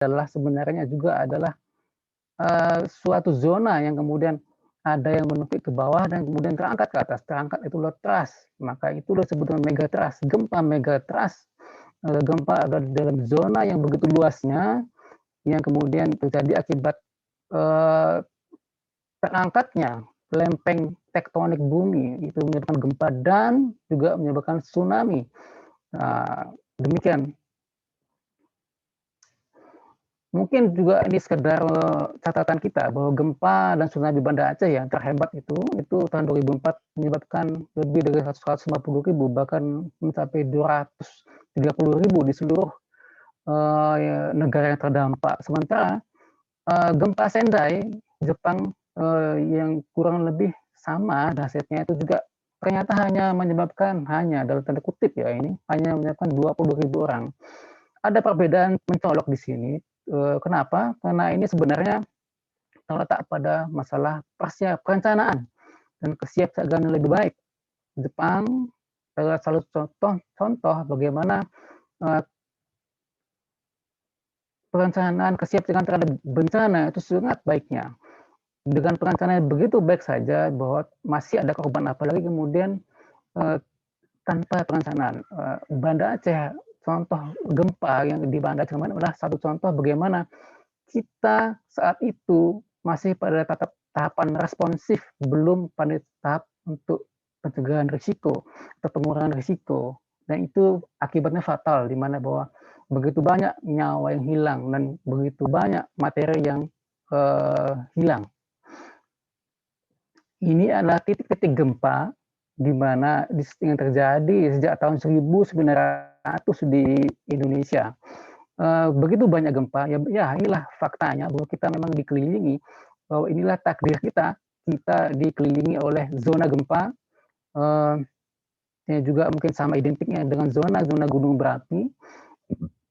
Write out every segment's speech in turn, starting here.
adalah sebenarnya juga adalah, suatu zona yang kemudian ada yang menukik ke bawah dan kemudian terangkat ke atas, terangkat itu adalah trust, maka itu disebut dengan megatrust. Gempa megatrust, gempa ada di dalam zona yang begitu luasnya, yang kemudian terjadi akibat, eee, terangkatnya lempeng tektonik bumi, itu menyebabkan gempa dan juga menyebabkan tsunami. Demikian. Mungkin juga ini sekedar, catatan kita bahwa gempa dan tsunami Banda Aceh yang terhebat itu tahun 2004 menyebabkan lebih dari 150.000 bahkan mencapai 230.000 di seluruh, negara yang terdampak. Sementara, gempa Sendai Jepang, yang kurang lebih sama dahsyatnya itu juga ternyata hanya dalam tanda kutip ya ini, hanya menyebabkan 20.000 orang. Ada perbedaan mencolok di sini, kenapa? Karena ini sebenarnya terletak pada masalah perencanaan dan kesiapsiagaan yang lebih baik. Jepang adalah salah satu contoh bagaimana, eee, perencanaan kesiapsiagaan terhadap bencana itu sangat baiknya. Dengan perencanaan yang begitu baik saja bahwa masih ada korban, apalagi kemudian, eee, tanpa perencanaan. Banda Aceh, contoh gempa yang di Banda Aceh kemarin adalah satu contoh bagaimana kita saat itu masih pada tahapan responsif, belum pada tahap untuk pencegahan risiko atau pengurangan risiko. Dan itu akibatnya fatal, di mana bahwa begitu banyak nyawa yang hilang dan begitu banyak materi yang hilang. Ini adalah titik-titik gempa di mana yang terjadi sejak tahun 1900 di Indonesia. Begitu banyak gempa, ya inilah faktanya bahwa kita memang dikelilingi, bahwa inilah takdir kita, kita dikelilingi oleh zona gempa, eee, yang juga mungkin sama identiknya dengan zona-zona gunung berapi,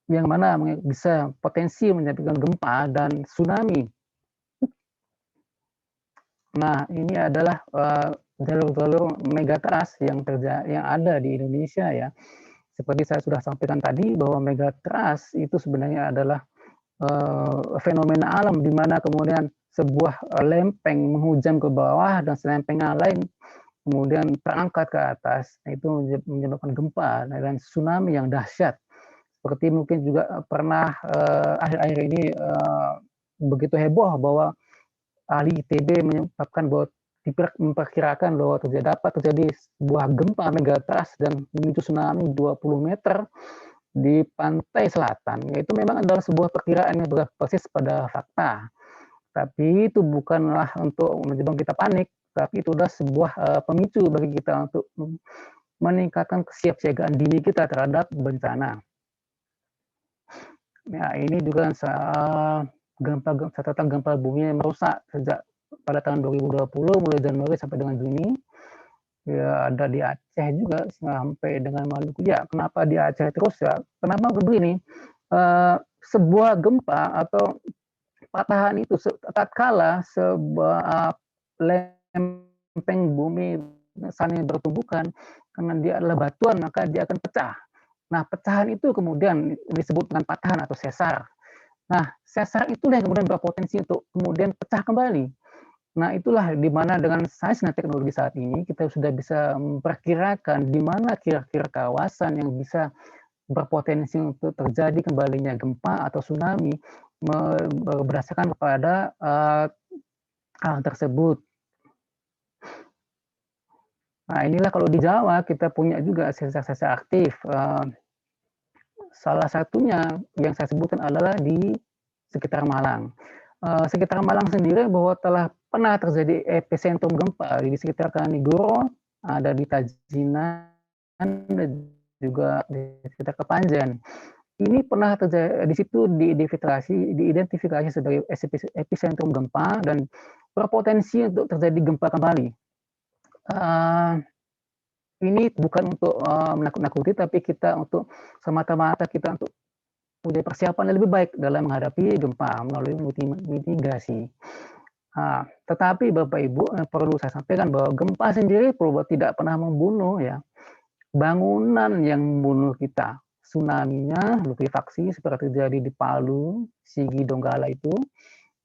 yang mana bisa potensi menyebabkan gempa dan tsunami. Nah, ini adalah, jalur-jalur megatrust yang ada di Indonesia ya. Seperti saya sudah sampaikan tadi bahwa megatrust itu sebenarnya adalah fenomena alam di mana kemudian sebuah, lempeng menghujam ke bawah dan selempeng yang lain kemudian terangkat ke atas. Nah, itu menyebabkan gempa dan tsunami yang dahsyat. Seperti mungkin juga pernah, akhir-akhir ini, begitu heboh bahwa ahli ITB menyebabkan bahwa memperkirakan bahwa dapat terjadi sebuah gempa megatrust dan memicu tsunami 20 meter di pantai selatan, yaitu memang adalah sebuah perkiraan yang berbasis pada fakta. Tapi itu bukanlah untuk menyebabkan kita panik, tapi itu adalah sebuah, pemicu bagi kita untuk meningkatkan kesiapsiagaan diri kita terhadap bencana. Ya, ini juga catatan gempa bumi yang merusak sejak pada tahun 2020 mulai Januari sampai dengan Juni. Ya, ada di Aceh juga sampai dengan Maluku. Ya, kenapa di Aceh terus ya? Kenapa begini? Sebuah gempa atau patahan itu tatkala sebuah lempeng bumi saling bertumbukan karena dia adalah batuan maka dia akan pecah. Nah, pecahan itu kemudian disebut dengan patahan atau sesar. Nah, sesar itulah yang kemudian berpotensi untuk kemudian pecah kembali. Nah, itulah di mana dengan sains dan teknologi saat ini kita sudah bisa memperkirakan di mana kira-kira kawasan yang bisa berpotensi untuk terjadi kembalinya gempa atau tsunami berdasarkan kepada, hal tersebut. Nah, inilah kalau di Jawa kita punya juga sesar-sesar aktif, salah satunya yang saya sebutkan adalah di sekitar Malang. Sekitar Malang sendiri bahwa telah pernah terjadi epicentrum gempa di sekitar Kanigoro, ada di Tajinan, dan juga di sekitar Kepanjen. Ini pernah terjadi di situ diidentifikasi sebagai epicentrum gempa dan berpotensi untuk terjadi gempa kembali. Ini bukan untuk, menakut-nakuti, tapi kita untuk semata-mata kita untuk punya persiapan yang lebih baik dalam menghadapi gempa melalui mitigasi. Tetapi Bapak Ibu, perlu saya sampaikan bahwa gempa sendiri tidak pernah membunuh ya, bangunan yang membunuh kita. tsunami-nya, likuifaksi seperti terjadi di Palu, Sigi, Donggala itu,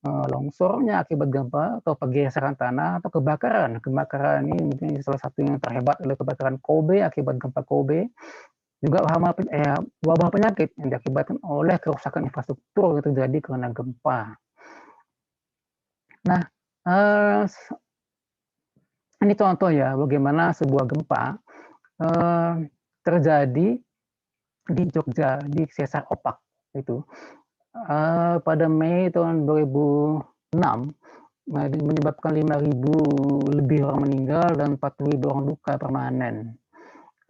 longsornya akibat gempa atau pergeseran tanah atau kebakaran. Kebakaran ini mungkin salah satu yang terhebat adalah kebakaran Kobe akibat gempa Kobe. Juga wabah penyakit yang diakibatkan oleh kerusakan infrastruktur yang terjadi karena gempa. Nah, ini contoh ya bagaimana sebuah gempa terjadi di Jogja, di Sesar Opak itu. Pada Mei tahun 2006 menyebabkan 5.000 lebih orang meninggal dan 40.000 orang luka permanen.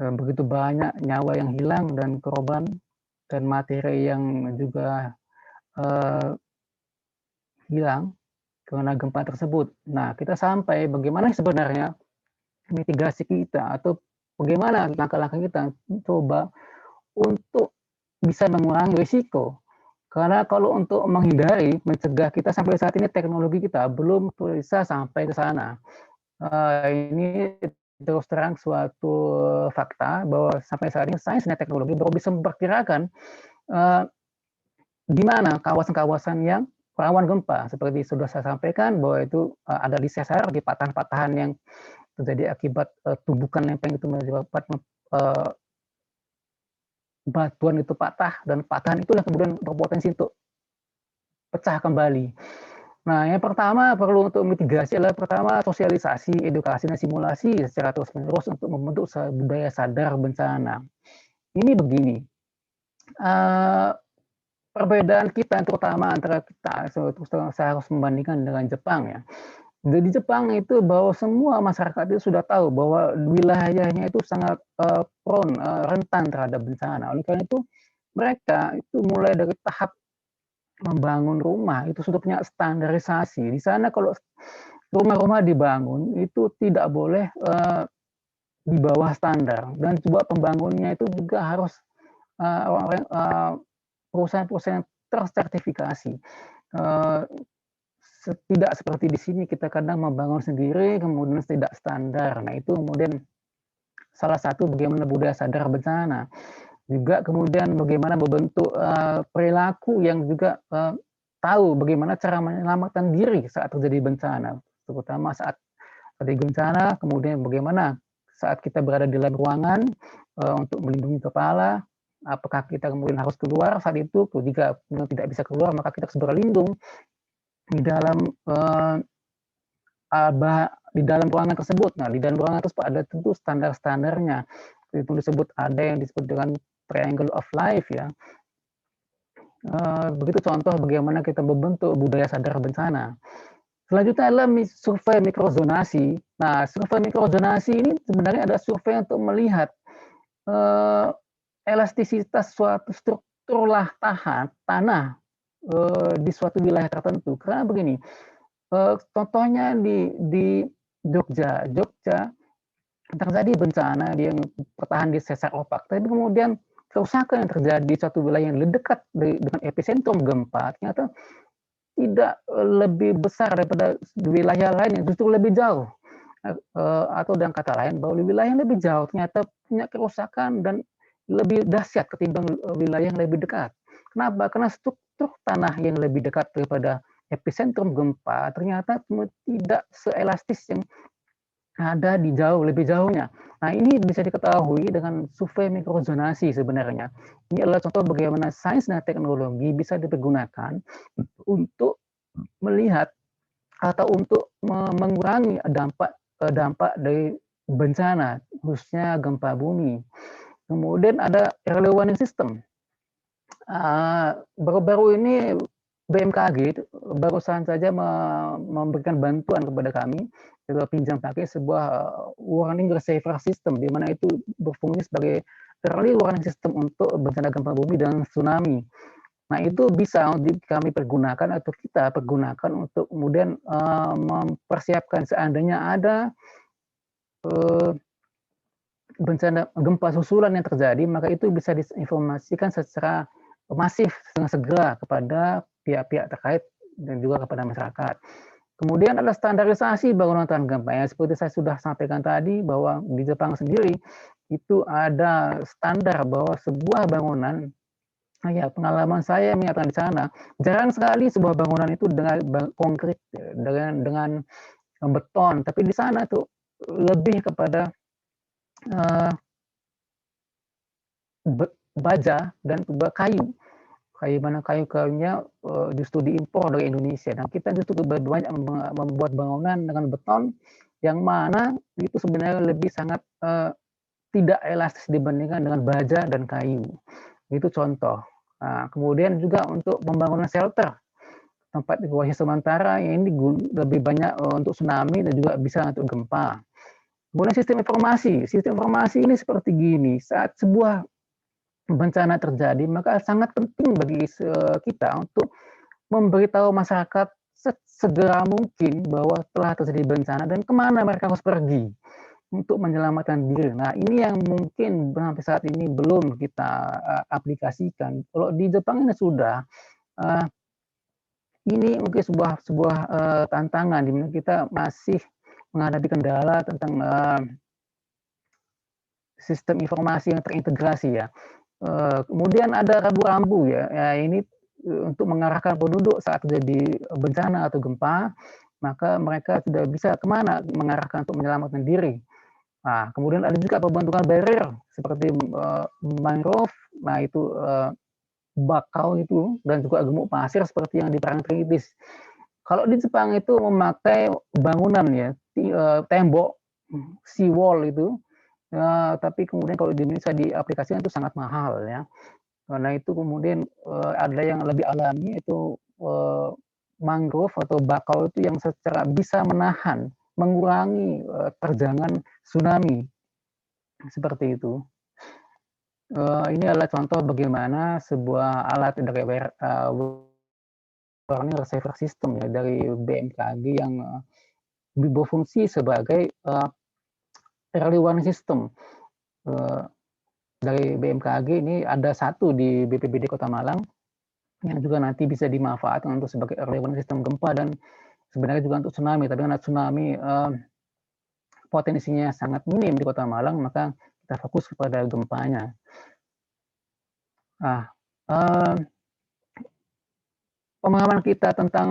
Begitu banyak nyawa yang hilang dan korban dan materi yang juga hilang karena gempa tersebut. Nah, kita sampai bagaimana sebenarnya mitigasi kita atau bagaimana langkah-langkah kita coba untuk bisa mengurangi risiko. Karena kalau untuk menghindari, mencegah, kita sampai saat ini teknologi kita belum bisa sampai ke sana. Ini terus terang suatu fakta bahwa sampai saat ini sains dan teknologi baru bisa memperkirakan di mana kawasan-kawasan yang rawan gempa. Seperti sudah saya sampaikan bahwa itu ada di sesar, di patahan-patahan yang terjadi akibat tumbukan lempeng itu menyebabkan batuan itu patah, dan patahan itulah kemudian berpotensi untuk pecah kembali. Nah, yang pertama perlu untuk mitigasi adalah pertama sosialisasi, edukasi, dan simulasi secara terus-menerus untuk membentuk budaya sadar bencana. Ini begini, perbedaan kita terutama antara kita, saya harus membandingkan dengan Jepang ya. Di Jepang itu bahwa semua masyarakat itu sudah tahu bahwa wilayahnya itu sangat rentan terhadap bencana. Oleh karena itu mereka itu mulai dari tahap membangun rumah itu sudah punya standarisasi. Di sana kalau rumah-rumah dibangun itu tidak boleh di bawah standar, dan juga pembangunnya itu juga harus perusahaan-perusahaan tersertifikasi. Tidak seperti di sini kita kadang membangun sendiri kemudian tidak standar. Nah, itu kemudian salah satu bagaimana budaya sadar bencana. Juga kemudian bagaimana membentuk perilaku yang juga tahu bagaimana cara menyelamatkan diri saat terjadi bencana, terutama saat terjadi bencana, kemudian bagaimana saat kita berada di dalam ruangan untuk melindungi kepala, apakah kita kemudian harus keluar saat itu, jika tidak bisa keluar maka kita harus berlindung di dalam ruangan tersebut. Nah, di dalam ruangan tersebut ada tentu standar-standarnya. Itu disebut, ada yang disebut dengan triangle of life ya. Begitu contoh bagaimana kita membentuk budaya sadar bencana. Selanjutnya adalah survei mikrozonasi. Nah, survei mikrozonasi ini sebenarnya ada survei untuk melihat elastisitas suatu struktur tanah di suatu wilayah tertentu. Karena begini, contohnya di Jogja terjadi bencana yang bertahan di Sesar Opak, tapi kemudian kerusakan yang terjadi di suatu wilayah yang lebih dekat dengan epicentrum gempa ternyata tidak lebih besar daripada wilayah lain yang justru lebih jauh. Atau dengan kata lain, bahwa wilayah yang lebih jauh ternyata punya kerusakan dan lebih dahsyat ketimbang wilayah yang lebih dekat. Kenapa? Karena struktur tanah yang lebih dekat daripada epicentrum gempa ternyata tidak seelastis yang ada di lebih jauhnya. Nah, ini bisa diketahui dengan survei mikrozonasi sebenarnya. Ini adalah contoh bagaimana sains dan teknologi bisa dipergunakan untuk melihat atau untuk mengurangi dampak dari bencana, khususnya gempa bumi. Kemudian ada early warning system. Baru-baru ini BMKG barusan saja memberikan bantuan kepada kami, pinjam pakai sebuah warning receiver system, di mana itu berfungsi sebagai early warning system untuk bencana gempa bumi dan tsunami. Nah, itu bisa kami pergunakan atau kita pergunakan untuk kemudian mempersiapkan seandainya ada bencana gempa susulan yang terjadi, maka itu bisa diinformasikan secara masif dengan segera kepada pihak-pihak terkait dan juga kepada masyarakat. Kemudian ada standarisasi bangunan tahan gempa. Ya, seperti saya sudah sampaikan tadi bahwa di Jepang sendiri itu ada standar bahwa sebuah bangunan, ya pengalaman saya menyatakan di sana, jarang sekali sebuah bangunan itu dengan konkrit, dengan beton, tapi di sana tuh lebih kepada baja dan kayu. Kayu-kayunya justru diimpor dari Indonesia. Dan kita justru banyak membuat bangunan dengan beton yang mana itu sebenarnya lebih sangat tidak elastis dibandingkan dengan baja dan kayu. Itu contoh. Nah, kemudian juga untuk pembangunan shelter, tempat evakuasi sementara yang ini lebih banyak untuk tsunami dan juga bisa untuk gempa. Kemudian sistem informasi ini seperti gini, saat sebuah bencana terjadi, maka sangat penting bagi kita untuk memberitahu masyarakat segera mungkin bahwa telah terjadi bencana dan kemana mereka harus pergi untuk menyelamatkan diri. Nah, ini yang mungkin sampai saat ini belum kita aplikasikan. Kalau di Jepang ini sudah, ini mungkin sebuah tantangan di mana kita masih menghadapi kendala tentang sistem informasi yang terintegrasi ya. Kemudian ada rambu-rambu ya, ini untuk mengarahkan penduduk saat terjadi bencana atau gempa, maka mereka sudah bisa kemana mengarahkan untuk menyelamatkan diri. Nah, kemudian ada juga pembentukan barrier seperti mangrove, nah itu bakau itu, dan juga gemuk pasir seperti yang di Parangtritis. Kalau di Jepang itu memakai bangunan ya, tembok, seawall itu, tapi kemudian kalau di Indonesia diaplikasikan itu sangat mahal ya. Karena itu kemudian ada yang lebih alami itu mangrove atau bakau itu yang secara bisa menahan, mengurangi terjangan tsunami seperti itu. Ini adalah contoh bagaimana sebuah alat dari warning receiver system ya dari BMKG yang berfungsi sebagai early warning system. Dari BMKG ini ada satu di BPBD Kota Malang yang juga nanti bisa dimanfaatkan untuk sebagai early warning system gempa dan sebenarnya juga untuk tsunami. Tapi karena tsunami potensinya sangat minim di Kota Malang, maka kita fokus kepada gempanya. Nah, pemahaman kita tentang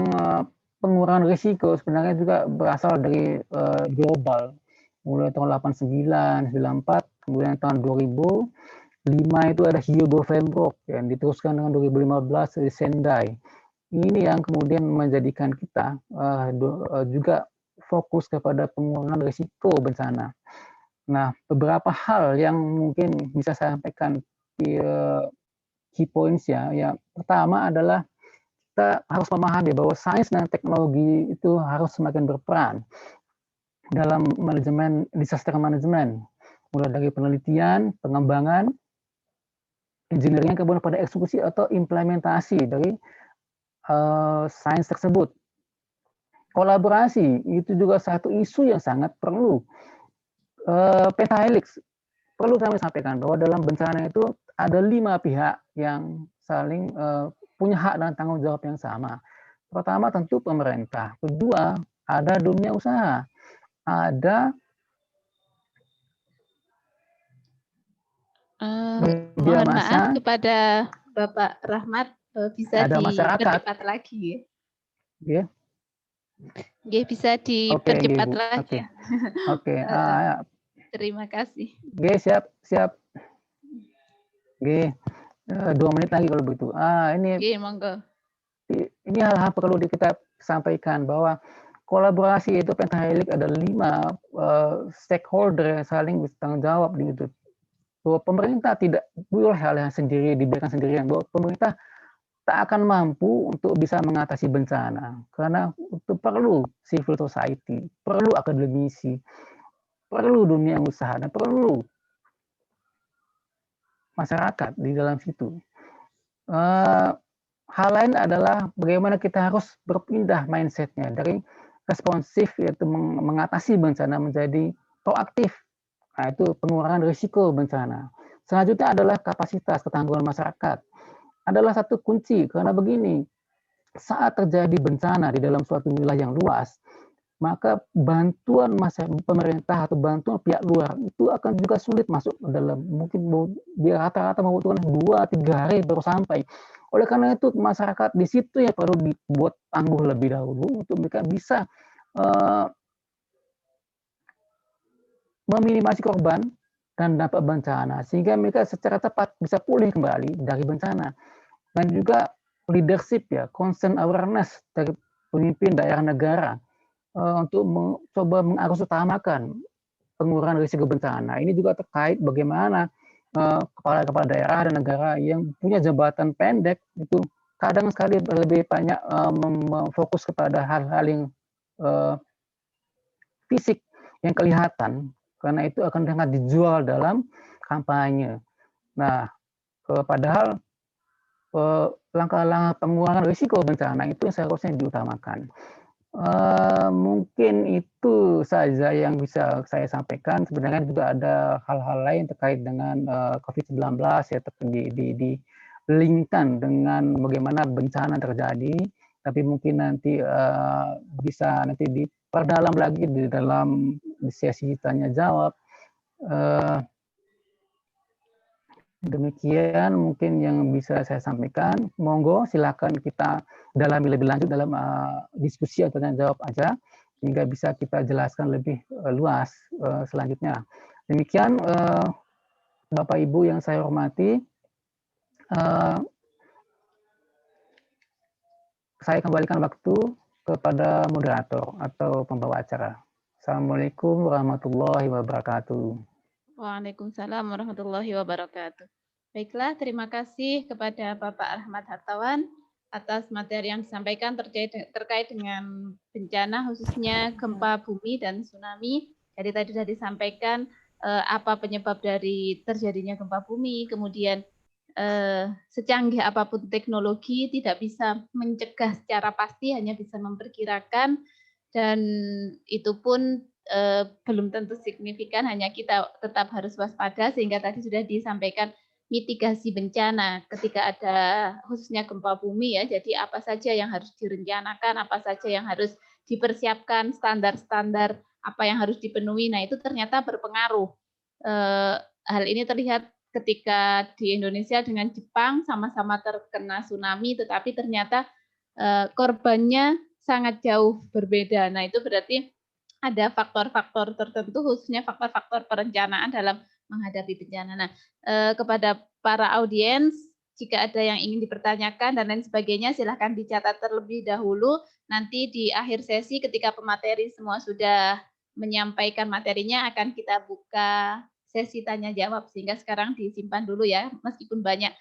pengurangan risiko sebenarnya juga berasal dari global. Mulai tahun 89, 94, kemudian tahun 2005 itu ada Hyogo Framework yang diteruskan dengan 2015 di Sendai. Ini yang kemudian menjadikan kita juga fokus kepada pengurangan risiko bencana. Nah, beberapa hal yang mungkin bisa saya sampaikan di key points ya. Yang pertama adalah kita harus memahami bahwa sains dan teknologi itu harus semakin berperan dalam manajemen disaster management, mulai dari penelitian, pengembangan, engineering, kemudian pada eksekusi atau implementasi dari sains tersebut. Kolaborasi itu juga satu isu yang sangat perlu. Pentahelix perlu kami sampaikan bahwa dalam bencana itu ada 5 pihak yang saling punya hak dan tanggung jawab yang sama. Pertama tentu pemerintah, kedua ada dunia usaha, ada mohon maaf kepada Bapak Rahmat, bisa dipercepat lagi ya. Yeah. Bisa dipercepat lagi. Oke. Terima kasih. Siap. 2 menit lagi kalau begitu. Ini monggo. Ini hal-hal perlu kita sampaikan bahwa kolaborasi itu Pentahelix ada 5 stakeholder yang saling bertanggung jawab gitu. Bahwa pemerintah tidak boleh hal yang sendiri diberikan sendirian. Bahwa pemerintah tak akan mampu untuk bisa mengatasi bencana karena itu perlu civil society, perlu akademisi, perlu dunia usaha, dan perlu masyarakat di dalam situ. Hal lain adalah bagaimana kita harus berpindah mindsetnya dari responsif yaitu mengatasi bencana menjadi proaktif. Nah, itu pengurangan risiko bencana. Selanjutnya adalah kapasitas ketangguhan masyarakat. Adalah satu kunci karena begini, saat terjadi bencana di dalam suatu wilayah yang luas, maka bantuan pemerintah atau bantuan pihak luar itu akan juga sulit masuk dalam, mungkin dia rata-rata membutuhkan 2-3 hari baru sampai. Oleh karena itu masyarakat di situ ya perlu dibuat tangguh lebih dahulu untuk mereka bisa meminimasi korban dan dampak bencana sehingga mereka secara cepat bisa pulih kembali dari bencana. Dan juga leadership ya, concern awareness dari pemimpin daerah negara untuk mencoba mengarus utamakan pengurangan risiko bencana. Ini juga terkait bagaimana kepala-kepala daerah dan negara yang punya jabatan pendek itu kadang sekali lebih banyak fokus kepada hal-hal yang fisik yang kelihatan, karena itu akan sangat dijual dalam kampanye. Nah, padahal langkah-langkah pengurangan risiko bencana itu yang seharusnya diutamakan. Mungkin itu saja yang bisa saya sampaikan. Sebenarnya juga ada hal-hal lain terkait dengan COVID-19 ya, di-linkkan dengan bagaimana bencana terjadi, tapi mungkin nanti bisa nanti diperdalam lagi di dalam sesi tanya jawab. Demikian mungkin yang bisa saya sampaikan. Monggo silakan kita dalami lebih lanjut dalam diskusi atau tanya jawab aja, sehingga bisa kita jelaskan lebih luas selanjutnya. Demikian Bapak Ibu yang saya hormati, saya kembalikan waktu kepada moderator atau pembawa acara. Assalamualaikum warahmatullahi wabarakatuh. Waalaikumsalam warahmatullahi wabarakatuh. Baiklah, terima kasih kepada Bapak Rahmat Hartawan atas materi yang disampaikan terkait dengan bencana, khususnya gempa bumi dan tsunami. Jadi tadi sudah disampaikan apa penyebab dari terjadinya gempa bumi, kemudian secanggih apapun teknologi tidak bisa mencegah secara pasti, hanya bisa memperkirakan, dan itu pun belum tentu signifikan, hanya kita tetap harus waspada, sehingga tadi sudah disampaikan mitigasi bencana ketika ada khususnya gempa bumi ya. Jadi apa saja yang harus direncanakan, apa saja yang harus dipersiapkan, standar-standar apa yang harus dipenuhi. Nah, itu ternyata berpengaruh. Hal ini terlihat ketika di Indonesia dengan Jepang sama-sama terkena tsunami, tetapi ternyata korbannya sangat jauh berbeda. Nah, itu berarti ada faktor-faktor tertentu, khususnya faktor-faktor perencanaan dalam menghadapi bencana. Nah, kepada para audiens, jika ada yang ingin dipertanyakan dan lain sebagainya, silahkan dicatat terlebih dahulu. Nanti di akhir sesi ketika pemateri semua sudah menyampaikan materinya, akan kita buka sesi tanya jawab, sehingga sekarang disimpan dulu ya, meskipun banyak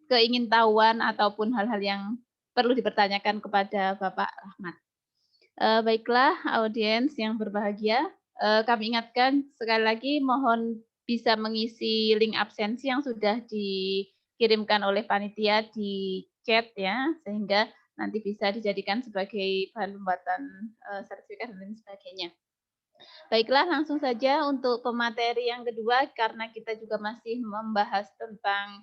keingintahuan ataupun hal-hal yang perlu dipertanyakan kepada Bapak Rahmat. Baiklah, audiens yang berbahagia, kami ingatkan sekali lagi mohon bisa mengisi link absensi yang sudah dikirimkan oleh panitia di chat ya, sehingga nanti bisa dijadikan sebagai bahan pembuatan sertifikat dan lain sebagainya. Baiklah, langsung saja untuk pemateri yang kedua, karena kita juga masih membahas tentang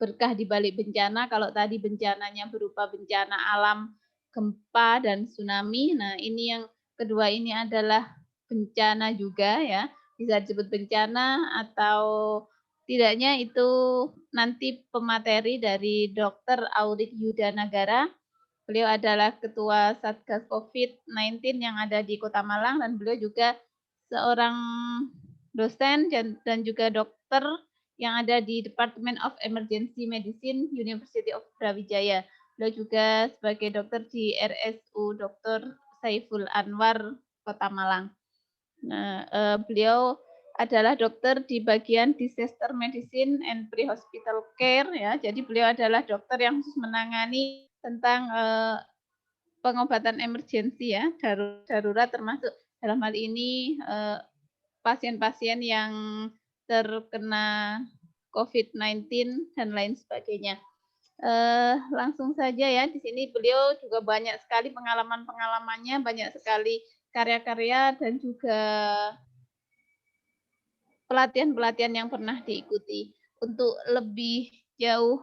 berkah di balik bencana. Kalau tadi bencananya berupa bencana alam, gempa dan tsunami. Nah, ini yang kedua ini adalah bencana juga ya. Bisa disebut bencana atau tidaknya itu nanti pemateri dari Dr. Aurik Yudanagara. Beliau adalah Ketua Satgas COVID-19 yang ada di Kota Malang, dan beliau juga seorang dosen dan juga dokter yang ada di Department of Emergency Medicine University of Brawijaya. Beliau juga sebagai dokter di RSU Dr. Saiful Anwar Kota Malang. Nah, beliau adalah dokter di bagian Disaster Medicine and Pre-Hospital Care ya. Jadi beliau adalah dokter yang khusus menangani tentang pengobatan emergensi ya, darurat, termasuk dalam hal ini pasien-pasien yang terkena COVID-19 dan lain sebagainya. Langsung saja ya, di sini beliau juga banyak sekali pengalaman-pengalamannya, banyak sekali karya-karya dan juga pelatihan-pelatihan yang pernah diikuti. Untuk lebih jauh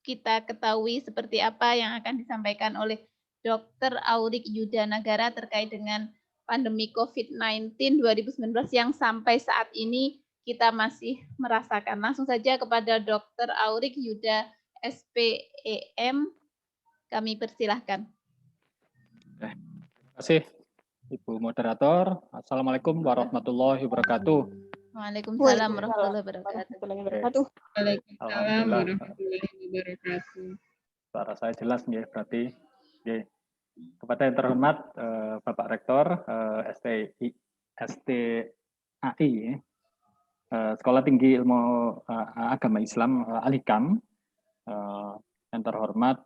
kita ketahui seperti apa yang akan disampaikan oleh Dr. Aurik Yudanagara terkait dengan pandemi COVID-19 2019 yang sampai saat ini kita masih merasakan. Langsung saja kepada Dr. Aurik Yuda SPEM, kami persilahkan. Terima kasih Ibu Moderator. Assalamualaikum warahmatullahi wabarakatuh. Waalaikumsalam warahmatullahi wabarakatuh. Waalaikumsalam warahmatullahi wabarakatuh. Suara saya jelas nih berarti. Oke. Kepada yang terhormat Bapak Rektor STAI Sekolah Tinggi Ilmu Agama Islam Al-Hikam, yang terhormat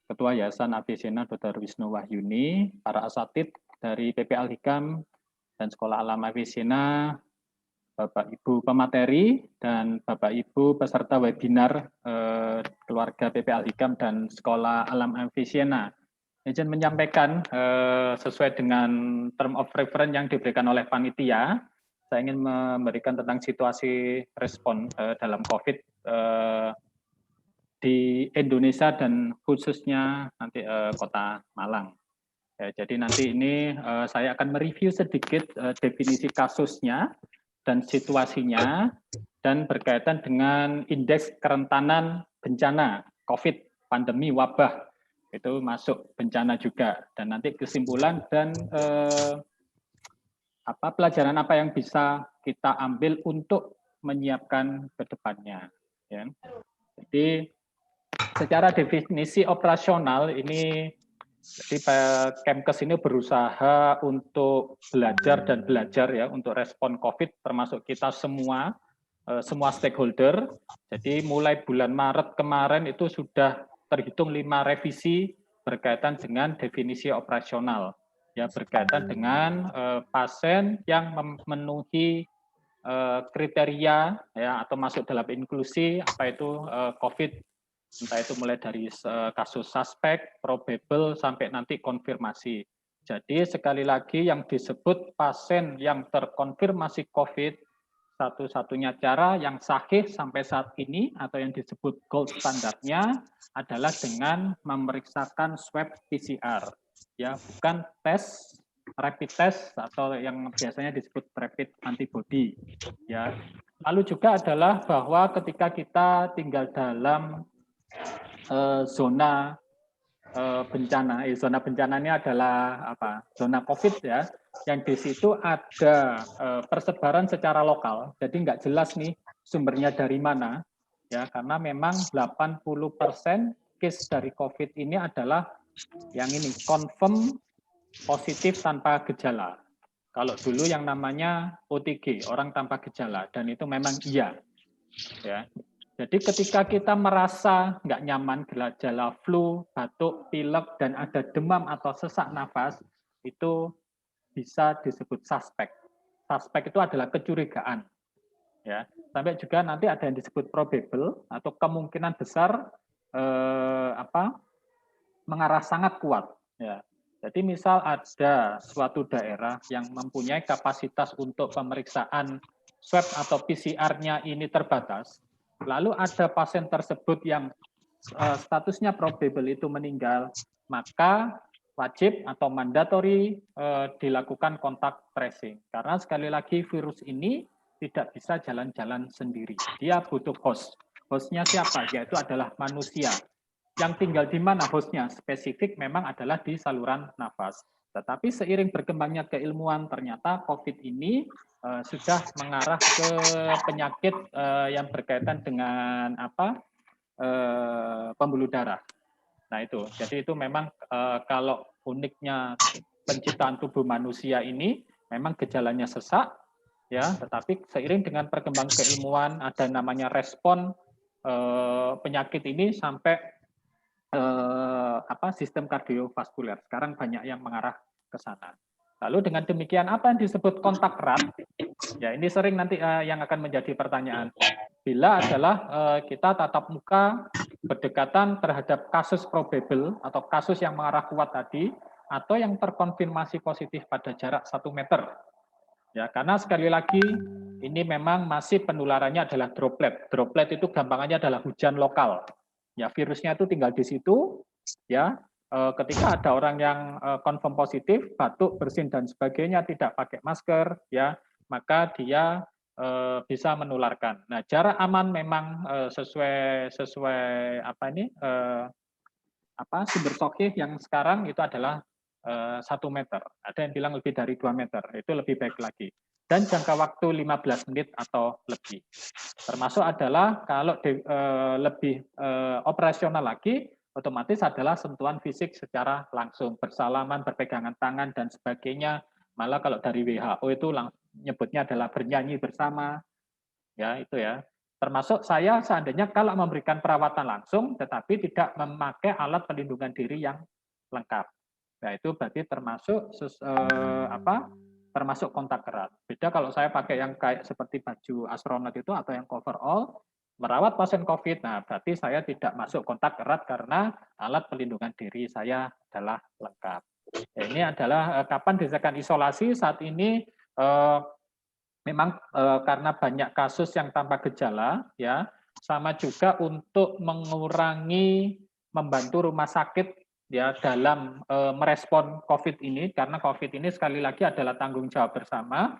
Ketua Yayasan Avicenna Dr. Wisnu Wahyuni, para asatid dari PP Al-Hikam dan Sekolah Alam Avicenna, Bapak Ibu pemateri dan Bapak Ibu peserta webinar keluarga PP Al-Hikam dan Sekolah Alam Avicenna. Izin menyampaikan sesuai dengan term of reference yang diberikan oleh panitia, saya ingin memberikan tentang situasi respon dalam COVID di Indonesia dan khususnya nanti Kota Malang. Jadi nanti ini saya akan mereview sedikit definisi kasusnya dan situasinya, dan berkaitan dengan indeks kerentanan bencana COVID, pandemi, wabah, itu masuk bencana juga. Dan nanti kesimpulan dan pelajaran apa yang bisa kita ambil untuk menyiapkan ke depannya. Ya. Jadi secara definisi operasional ini, jadi Kemkes ini berusaha untuk belajar ya untuk respon COVID, termasuk kita semua stakeholder. Jadi mulai bulan Maret kemarin itu sudah terhitung 5 revisi berkaitan dengan definisi operasional, ya berkaitan dengan pasien yang memenuhi kriteria ya atau masuk dalam inklusi apa itu COVID. Entah itu mulai dari kasus suspek, probable, sampai nanti konfirmasi. Jadi sekali lagi yang disebut pasien yang terkonfirmasi COVID, satu-satunya cara yang sahih sampai saat ini atau yang disebut gold standarnya adalah dengan memeriksakan swab PCR. Ya, bukan tes, rapid test atau yang biasanya disebut rapid antibody. Ya. Lalu juga adalah bahwa ketika kita tinggal dalam zona bencana. Zona bencana ini adalah apa? Zona COVID ya, yang di situ ada persebaran secara lokal. Jadi nggak jelas nih sumbernya dari mana, ya karena memang 80% case dari COVID ini adalah yang ini confirm positif tanpa gejala. Kalau dulu yang namanya OTG, orang tanpa gejala, dan itu memang iya, ya. Jadi ketika kita merasa nggak nyaman, gejala flu, batuk, pilek, dan ada demam atau sesak nafas, itu bisa disebut suspek. Suspek itu adalah kecurigaan. Ya, sampai juga nanti ada yang disebut probable atau kemungkinan besar mengarah sangat kuat. Ya. Jadi misal ada suatu daerah yang mempunyai kapasitas untuk pemeriksaan swab atau PCR-nya ini terbatas, lalu ada pasien tersebut yang statusnya probable itu meninggal, maka wajib atau mandatory dilakukan kontak tracing. Karena sekali lagi virus ini tidak bisa jalan-jalan sendiri. Dia butuh host. Hostnya siapa? Yaitu adalah manusia. Yang tinggal di mana hostnya? Spesifik memang adalah di saluran nafas. Tetapi seiring berkembangnya keilmuan, ternyata COVID ini sudah mengarah ke penyakit yang berkaitan dengan pembuluh darah. Nah itu, jadi itu memang kalau uniknya penciptaan tubuh manusia ini memang gejalanya sesak, ya. Tetapi seiring dengan perkembangan keilmuan ada namanya respon penyakit ini sampai sistem kardiovaskuler. Sekarang banyak yang mengarah ke sana. Lalu dengan demikian apa yang disebut kontak erat? Ya ini sering nanti yang akan menjadi pertanyaan. Bila adalah kita tatap muka berdekatan terhadap kasus probable atau kasus yang mengarah kuat tadi, atau yang terkonfirmasi positif pada jarak 1 meter. Ya, karena sekali lagi ini memang masih penularannya adalah droplet. Droplet itu gampangannya adalah hujan lokal. Ya, virusnya itu tinggal di situ, ya ketika ada orang yang confirm positif, batuk, bersin dan sebagainya, tidak pakai masker, ya maka dia bisa menularkan. Nah, jarak aman memang sesuai apa ini sumber Sokih yang sekarang itu adalah 1 meter. Ada yang bilang lebih dari 2 meter, itu lebih baik lagi. Dan jangka waktu 15 menit atau lebih. Termasuk adalah kalau lebih operasional lagi, otomatis adalah sentuhan fisik secara langsung, bersalaman, berpegangan tangan, dan sebagainya. Malah kalau dari WHO itu nyebutnya adalah bernyanyi bersama, ya itu ya. Termasuk saya seandainya kalau memberikan perawatan langsung, tetapi tidak memakai alat pelindungan diri yang lengkap. Nah itu berarti termasuk termasuk kontak erat. Beda kalau saya pakai yang kayak seperti baju astronot itu atau yang coverall, merawat pasien COVID, nah berarti saya tidak masuk kontak erat karena alat pelindungan diri saya adalah lengkap. Ya, ini adalah kapan disediakan isolasi. Saat ini memang karena banyak kasus yang tanpa gejala, ya, sama juga untuk mengurangi, membantu rumah sakit ya dalam merespon COVID ini, karena COVID ini sekali lagi adalah tanggung jawab bersama,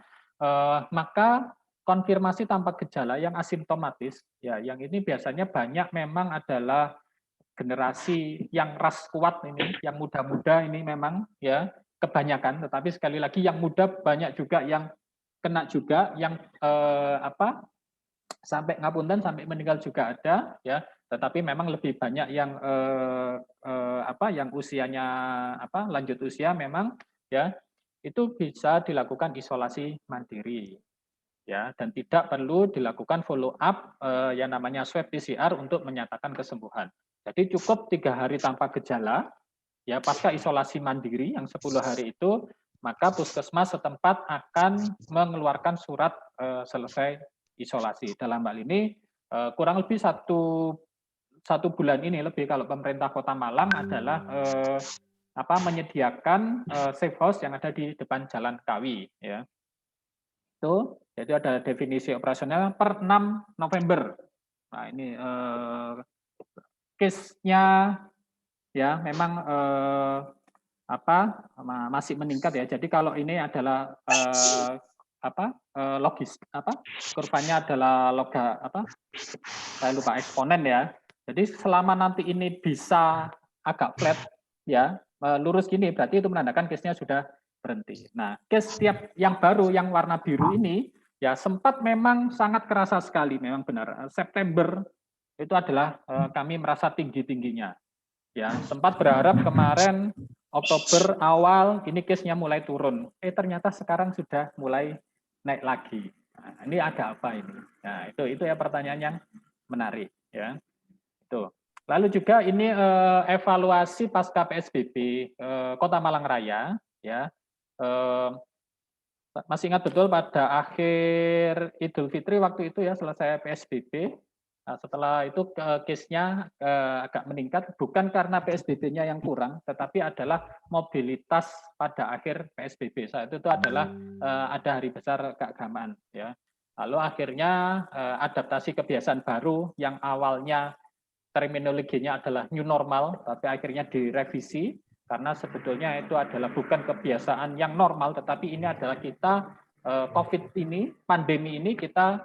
maka konfirmasi tanpa gejala yang asimptomatis, ya, yang ini biasanya banyak memang adalah generasi yang ras kuat ini, yang muda-muda ini memang ya kebanyakan, tetapi sekali lagi yang muda banyak juga yang kena juga, yang sampai ngapunten sampai meninggal juga ada, ya. Tetapi memang lebih banyak yang yang usianya lanjut usia memang ya itu bisa dilakukan isolasi mandiri, ya, dan tidak perlu dilakukan follow up yang namanya swab PCR untuk menyatakan kesembuhan. Jadi cukup 3 hari tanpa gejala, ya pasca isolasi mandiri yang 10 hari itu, maka puskesmas setempat akan mengeluarkan surat selesai isolasi. Dalam hal ini kurang lebih satu bulan ini lebih kalau pemerintah Kota Malang adalah menyediakan safe house yang ada di depan Jalan Kawi, ya. Itu jadi ada definisi operasional per 6 November. Nah ini case-nya ya memang masih meningkat ya. Jadi kalau ini adalah kurvanya adalah saya lupa eksponen ya. Jadi selama nanti ini bisa agak flat ya, lurus gini berarti itu menandakan case-nya sudah berhenti. Nah, case tiap yang baru yang warna biru ini ya sempat memang sangat kerasa sekali, memang benar. September itu adalah kami merasa tinggi-tingginya. Ya, sempat berharap kemarin Oktober awal ini case-nya mulai turun. Ternyata sekarang sudah mulai naik lagi. Nah, ini ada apa ini? Nah, itu ya pertanyaan yang menarik ya. Itu. Lalu juga ini evaluasi pasca PSBB Kota Malang Raya ya. Masih ingat betul pada akhir Idul Fitri waktu itu ya selesai PSBB. Nah, setelah itu case-nya agak meningkat, bukan karena PSBB-nya yang kurang, tetapi adalah mobilitas pada akhir PSBB. Saat itu adalah ada hari besar keagamaan. Ya. Lalu akhirnya adaptasi kebiasaan baru yang awalnya terminologinya adalah new normal, tapi akhirnya direvisi, karena sebetulnya itu adalah bukan kebiasaan yang normal, tetapi ini adalah kita COVID ini, pandemi ini kita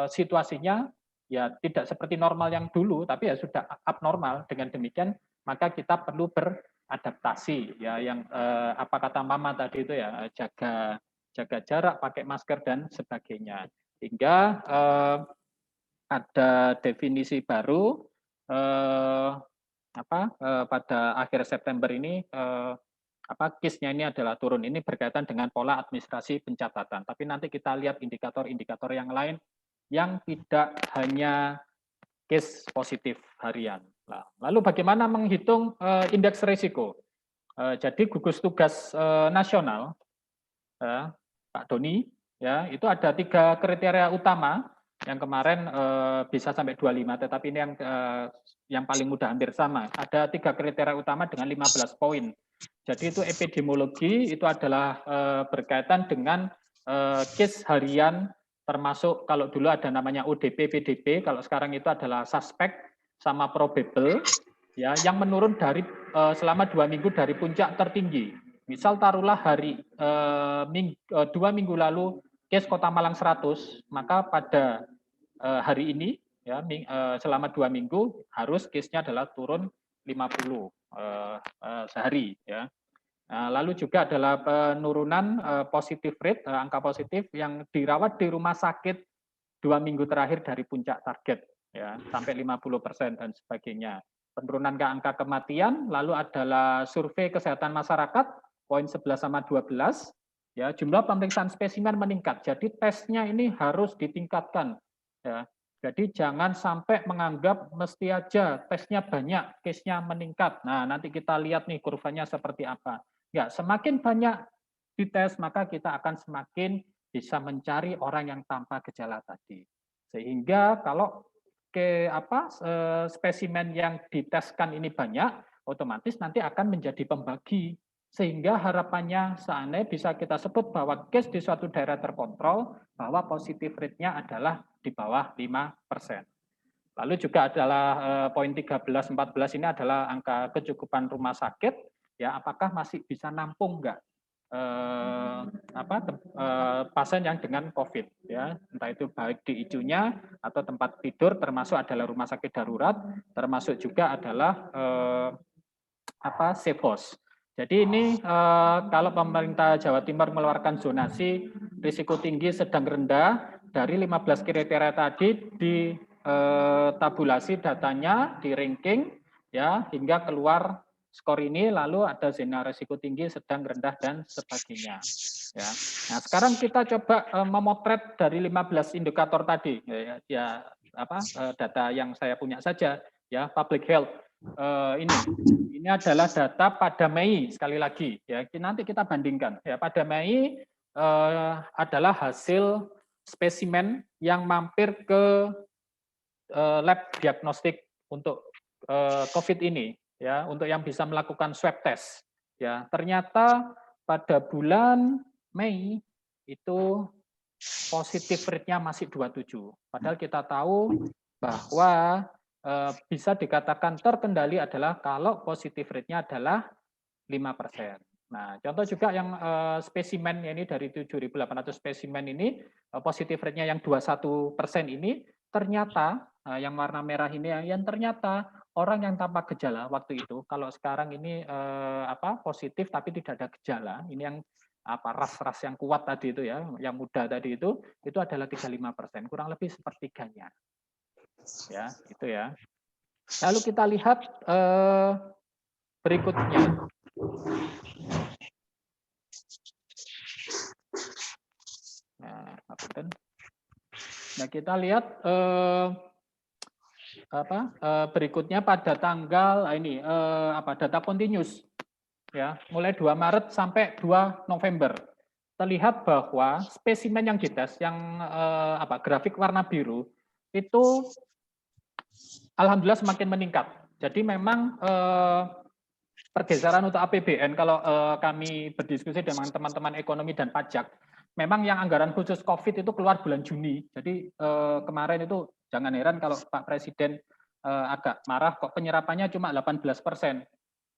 situasinya ya tidak seperti normal yang dulu, tapi ya sudah abnormal. Dengan demikian, maka kita perlu beradaptasi. Ya, yang apa kata Mama tadi itu ya jaga jarak, pakai masker dan sebagainya. Hingga ada definisi baru pada akhir September ini. Case-nya ini adalah turun. Ini berkaitan dengan pola administrasi pencatatan. Tapi nanti kita lihat indikator-indikator yang lain yang tidak hanya case positif harian. Nah, lalu bagaimana menghitung indeks risiko? Jadi gugus tugas nasional, Pak Doni, ya itu ada 3 kriteria utama yang kemarin bisa sampai 25, tetapi ini yang paling mudah hampir sama. Ada 3 kriteria utama dengan 15 poin. Jadi itu epidemiologi, itu adalah berkaitan dengan case harian, termasuk kalau dulu ada namanya ODP, PDP, kalau sekarang itu adalah suspek sama probable. ya yang menurun dari selama 2 minggu dari puncak tertinggi. Misal taruhlah 2 minggu lalu case Kota Malang 100, maka pada hari ini ya selama 2 minggu harus case-nya adalah turun 50 sehari ya. Nah, lalu juga adalah penurunan positif rate, angka positif yang dirawat di rumah sakit 2 minggu terakhir dari puncak target ya sampai 50% dan sebagainya. Penurunan ke angka kematian, lalu adalah survei kesehatan masyarakat poin 11 sama 12 ya, jumlah pemeriksaan spesimen meningkat. Jadi tesnya ini harus ditingkatkan ya. Jadi jangan sampai menganggap mesti aja tesnya banyak, case-nya meningkat. Nah, nanti kita lihat nih kurvanya seperti apa. Ya, semakin banyak dites maka kita akan semakin bisa mencari orang yang tanpa gejala tadi. Sehingga kalau spesimen yang diteskan ini banyak, otomatis nanti akan menjadi pembagi. Sehingga harapannya seandainya bisa kita sebut bahwa case di suatu daerah terkontrol, bahwa positif rate-nya adalah di bawah 5%. Lalu juga adalah poin 13, 14 ini adalah angka kecukupan rumah sakit, ya apakah masih bisa nampung enggak pasien yang dengan COVID ya, entah itu baik di ICU-nya atau tempat tidur, termasuk adalah rumah sakit darurat, termasuk juga adalah safe house. Jadi ini kalau pemerintah Jawa Timur mengeluarkan zonasi risiko tinggi sedang rendah dari 15 kriteria tadi di tabulasi datanya, di ranking ya hingga keluar skor ini, lalu ada zona risiko tinggi, sedang, rendah dan sebagainya. Ya. Nah, sekarang kita coba memotret dari 15 indikator tadi ya data yang saya punya saja ya public health. Ini adalah data pada Mei sekali lagi ya. Nanti kita bandingkan ya pada Mei adalah hasil spesimen yang mampir ke lab diagnostik untuk COVID ini ya, untuk yang bisa melakukan swab test ya. Ternyata pada bulan Mei itu positif rate-nya masih 27. Padahal kita tahu bahwa bisa dikatakan terkendali adalah kalau positif rate-nya adalah 5%. Nah, contoh juga yang spesimen ini dari 7.800 spesimen ini positif rate-nya yang 21% ini ternyata yang warna merah ini yang ternyata orang yang tanpa gejala waktu itu, kalau sekarang ini positif tapi tidak ada gejala, ini yang ras-ras yang kuat tadi itu ya, yang muda tadi itu adalah 35%, kurang lebih sepertiganya. Ya, itu ya. Lalu kita lihat berikutnya. Nah, kita lihat berikutnya pada tanggal ini data continuous ya, mulai 2 Maret sampai 2 November. Terlihat bahwa spesimen yang dites yang grafik warna biru itu alhamdulillah semakin meningkat. Jadi memang pergeseran untuk APBN kalau kami berdiskusi dengan teman-teman ekonomi dan pajak, memang yang anggaran khusus COVID itu keluar bulan Juni. Jadi kemarin itu jangan heran kalau Pak Presiden agak marah kok penyerapannya cuma 18%.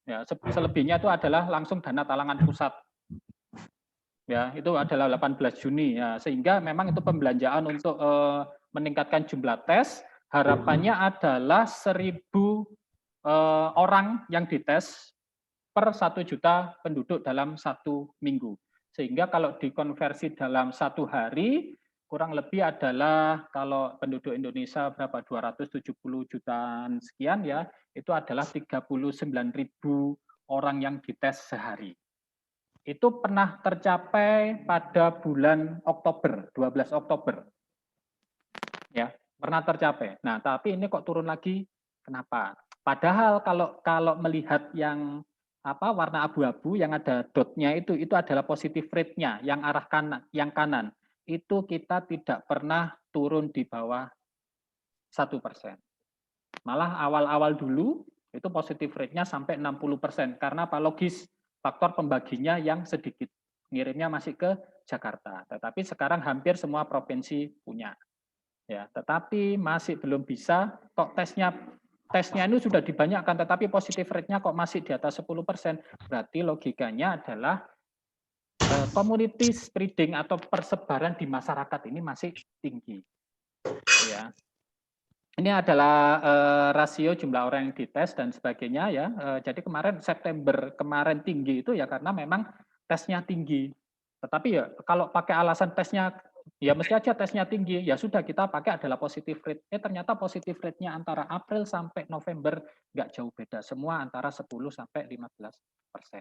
Ya, selebihnya itu adalah langsung dana talangan pusat. Ya, itu adalah 18 Juni ya, sehingga memang itu pembelanjaan untuk meningkatkan jumlah tes, harapannya adalah 1.000 orang yang dites per 1 juta penduduk dalam 1 minggu. Sehingga kalau dikonversi dalam 1 hari, kurang lebih adalah kalau penduduk Indonesia berapa 270 jutaan sekian ya, itu adalah 39.000 orang yang dites sehari. Itu pernah tercapai pada bulan Oktober, 12 Oktober. Ya, pernah tercapai. Nah, tapi ini kok turun lagi? Kenapa? Padahal kalau melihat yang warna abu-abu yang ada dotnya itu adalah positif rate-nya yang arah kanan, yang kanan. Itu kita tidak pernah turun di bawah 1%. Malah awal-awal dulu itu positif rate-nya sampai 60%. Karena apa? Logis, faktor pembaginya yang sedikit. Ngirimnya masih ke Jakarta. Tetapi sekarang hampir semua provinsi punya. Ya, tetapi masih belum bisa kok tesnya tesnya ini sudah dibanyakkan, tetapi positif rate-nya kok masih di atas 10%, berarti logikanya adalah community spreading atau persebaran di masyarakat ini masih tinggi. Ya. Ini adalah rasio jumlah orang yang dites dan sebagainya ya. Jadi kemarin September kemarin tinggi itu ya karena memang tesnya tinggi. Tetapi ya kalau pakai alasan tesnya ya mesti aja tesnya tinggi, ya sudah kita pakai adalah positive rate. Ternyata positive rate-nya antara April sampai November nggak jauh beda, semua antara 10 sampai 15%.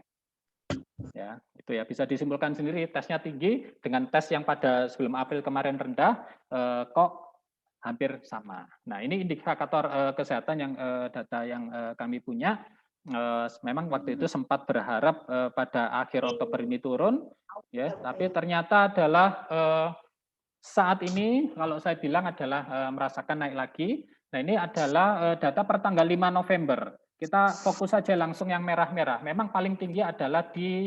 Ya, itu ya bisa disimpulkan sendiri tesnya tinggi dengan tes yang pada sebelum April kemarin rendah kok hampir sama. Nah, ini indikator kesehatan yang data yang kami punya. Memang waktu itu sempat berharap pada akhir Oktober ini turun, ya. Tapi ternyata adalah saat ini kalau saya bilang adalah merasakan naik lagi. Nah, ini adalah data per tanggal 5 November. Kita fokus saja langsung yang merah-merah. Memang paling tinggi adalah di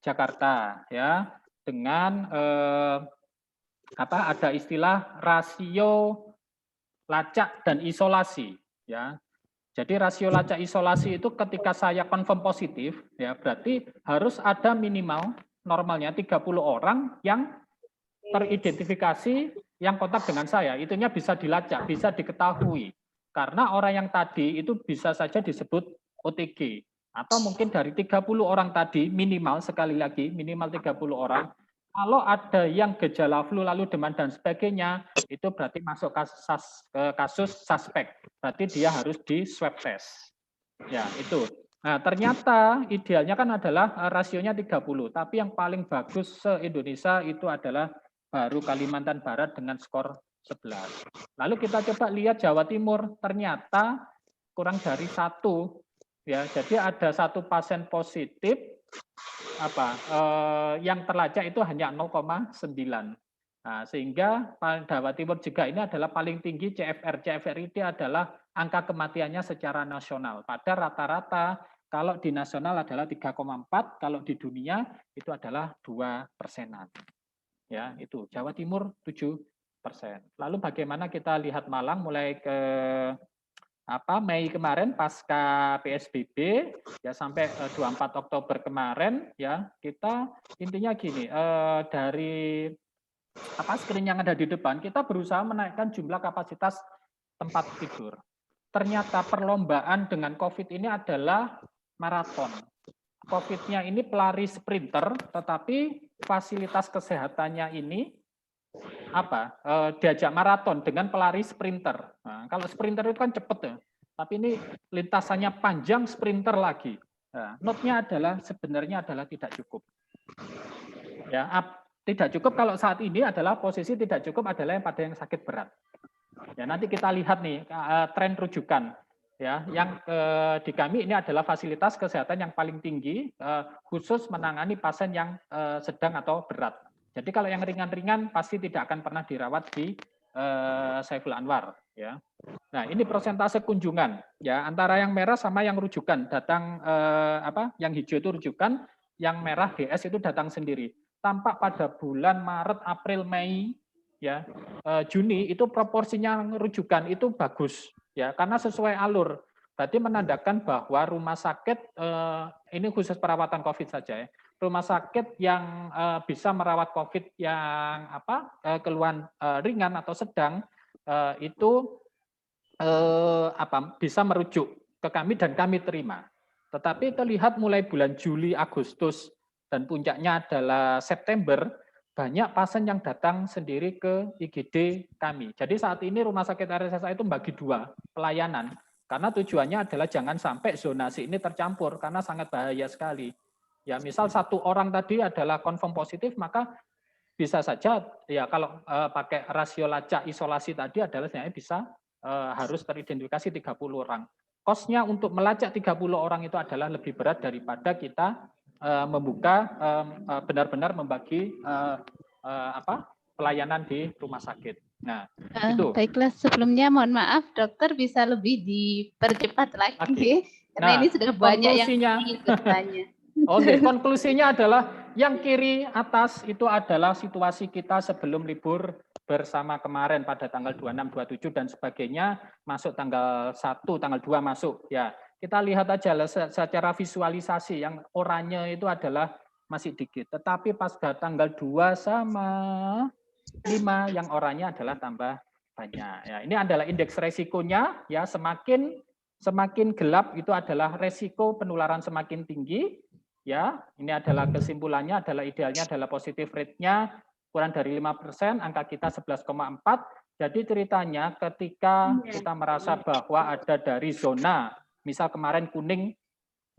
Jakarta, ya, dengan ada istilah rasio lacak dan isolasi, ya. Jadi rasio lacak isolasi itu ketika saya confirm positif, ya berarti harus ada minimal normalnya 30 orang yang teridentifikasi yang kontak dengan saya. Itunya bisa dilacak, bisa diketahui. Karena orang yang tadi itu bisa saja disebut OTG. Atau mungkin dari 30 orang tadi minimal, sekali lagi minimal 30 orang, kalau ada yang gejala flu lalu demam dan sebagainya, itu berarti masuk kasus suspek. Berarti dia harus di swab test. Ya, itu. Nah, ternyata idealnya kan adalah rasionya 30, tapi yang paling bagus se-Indonesia itu adalah baru Kalimantan Barat dengan skor 11. Lalu kita coba lihat Jawa Timur, ternyata kurang dari 1. Ya, jadi ada 1 pasien positif yang terlacak itu hanya 0,9. Nah, sehingga Jawa Timur juga ini adalah paling tinggi CFR. CFR itu adalah angka kematiannya secara nasional. Pada rata-rata kalau di nasional adalah 3,4, kalau di dunia itu adalah 2%-an. Ya, itu Jawa Timur 7%. Lalu bagaimana kita lihat Malang mulai ke Mei kemarin pasca PSBB ya sampai 24 Oktober kemarin ya kita intinya gini dari screen yang ada di depan kita berusaha menaikkan jumlah kapasitas tempat tidur. Ternyata perlombaan dengan COVID ini adalah maraton. COVID-nya ini pelari sprinter, tetapi fasilitas kesehatannya ini diajak maraton dengan pelari sprinter. Nah, kalau sprinter itu kan cepat ya, tapi ini lintasannya panjang, sprinter lagi. Nah, note-nya adalah sebenarnya adalah tidak cukup. Ya, tidak cukup kalau saat ini adalah posisi tidak cukup adalah yang pada yang sakit berat. Ya, nanti kita lihat nih tren rujukan. Ya, yang di kami ini adalah fasilitas kesehatan yang paling tinggi khusus menangani pasien yang sedang atau berat. Jadi kalau yang ringan-ringan pasti tidak akan pernah dirawat di Saiful Anwar, ya. Nah, ini persentase kunjungan, ya, antara yang merah sama yang rujukan. Datang yang hijau itu rujukan, yang merah DS itu datang sendiri. Tampak pada bulan Maret, April, Mei, ya, Juni itu proporsinya rujukan itu bagus, ya, karena sesuai alur. Berarti menandakan bahwa rumah sakit ini khusus perawatan COVID saja, ya. Rumah sakit yang bisa merawat COVID yang keluhan ringan atau sedang itu bisa merujuk ke kami dan kami terima. Tetapi terlihat mulai bulan Juli, Agustus dan puncaknya adalah September, banyak pasien yang datang sendiri ke IGD kami. Jadi saat ini rumah sakit RSSA itu bagi 2 pelayanan karena tujuannya adalah jangan sampai zonasi ini tercampur karena sangat bahaya sekali. Ya, misal 1 orang tadi adalah confirm positif, maka bisa saja ya kalau pakai rasio lacak isolasi tadi adalah sebenarnya bisa harus teridentifikasi 30 orang. Kosnya untuk melacak 30 orang itu adalah lebih berat daripada kita membuka benar-benar membagi pelayanan di rumah sakit. Nah, itu. Baiklah, sebelumnya mohon maaf, dokter bisa lebih dipercepat lagi, okay. Karena ini sudah banyak yang ingin bertanya. Oke, konklusinya adalah yang kiri atas itu adalah situasi kita sebelum libur bersama kemarin pada tanggal 26, 27 dan sebagainya, masuk tanggal 1, tanggal 2 masuk. Ya, kita lihat aja secara visualisasi yang oranye itu adalah masih dikit. Tetapi pas tanggal 2 sama 5 yang oranye adalah tambah banyak. Ya, ini adalah indeks resikonya, ya, semakin gelap itu adalah resiko penularan semakin tinggi. Ya, ini adalah kesimpulannya, adalah idealnya adalah positif rate-nya kurang dari 5%, angka kita 11,4. Jadi ceritanya ketika kita merasa bahwa ada dari zona, misal kemarin kuning,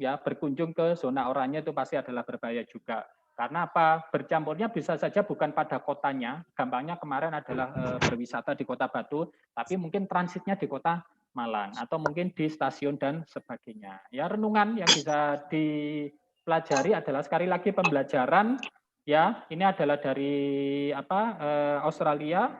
ya, berkunjung ke zona oranye itu pasti adalah berbahaya juga. Karena apa? Bercampurnya bisa saja bukan pada kotanya, gampangnya kemarin adalah berwisata di Kota Batu, tapi mungkin transitnya di Kota Malang, atau mungkin di stasiun dan sebagainya. Ya, renungan yang bisa dipelajari adalah sekali lagi pembelajaran, ya, ini adalah dari Australia,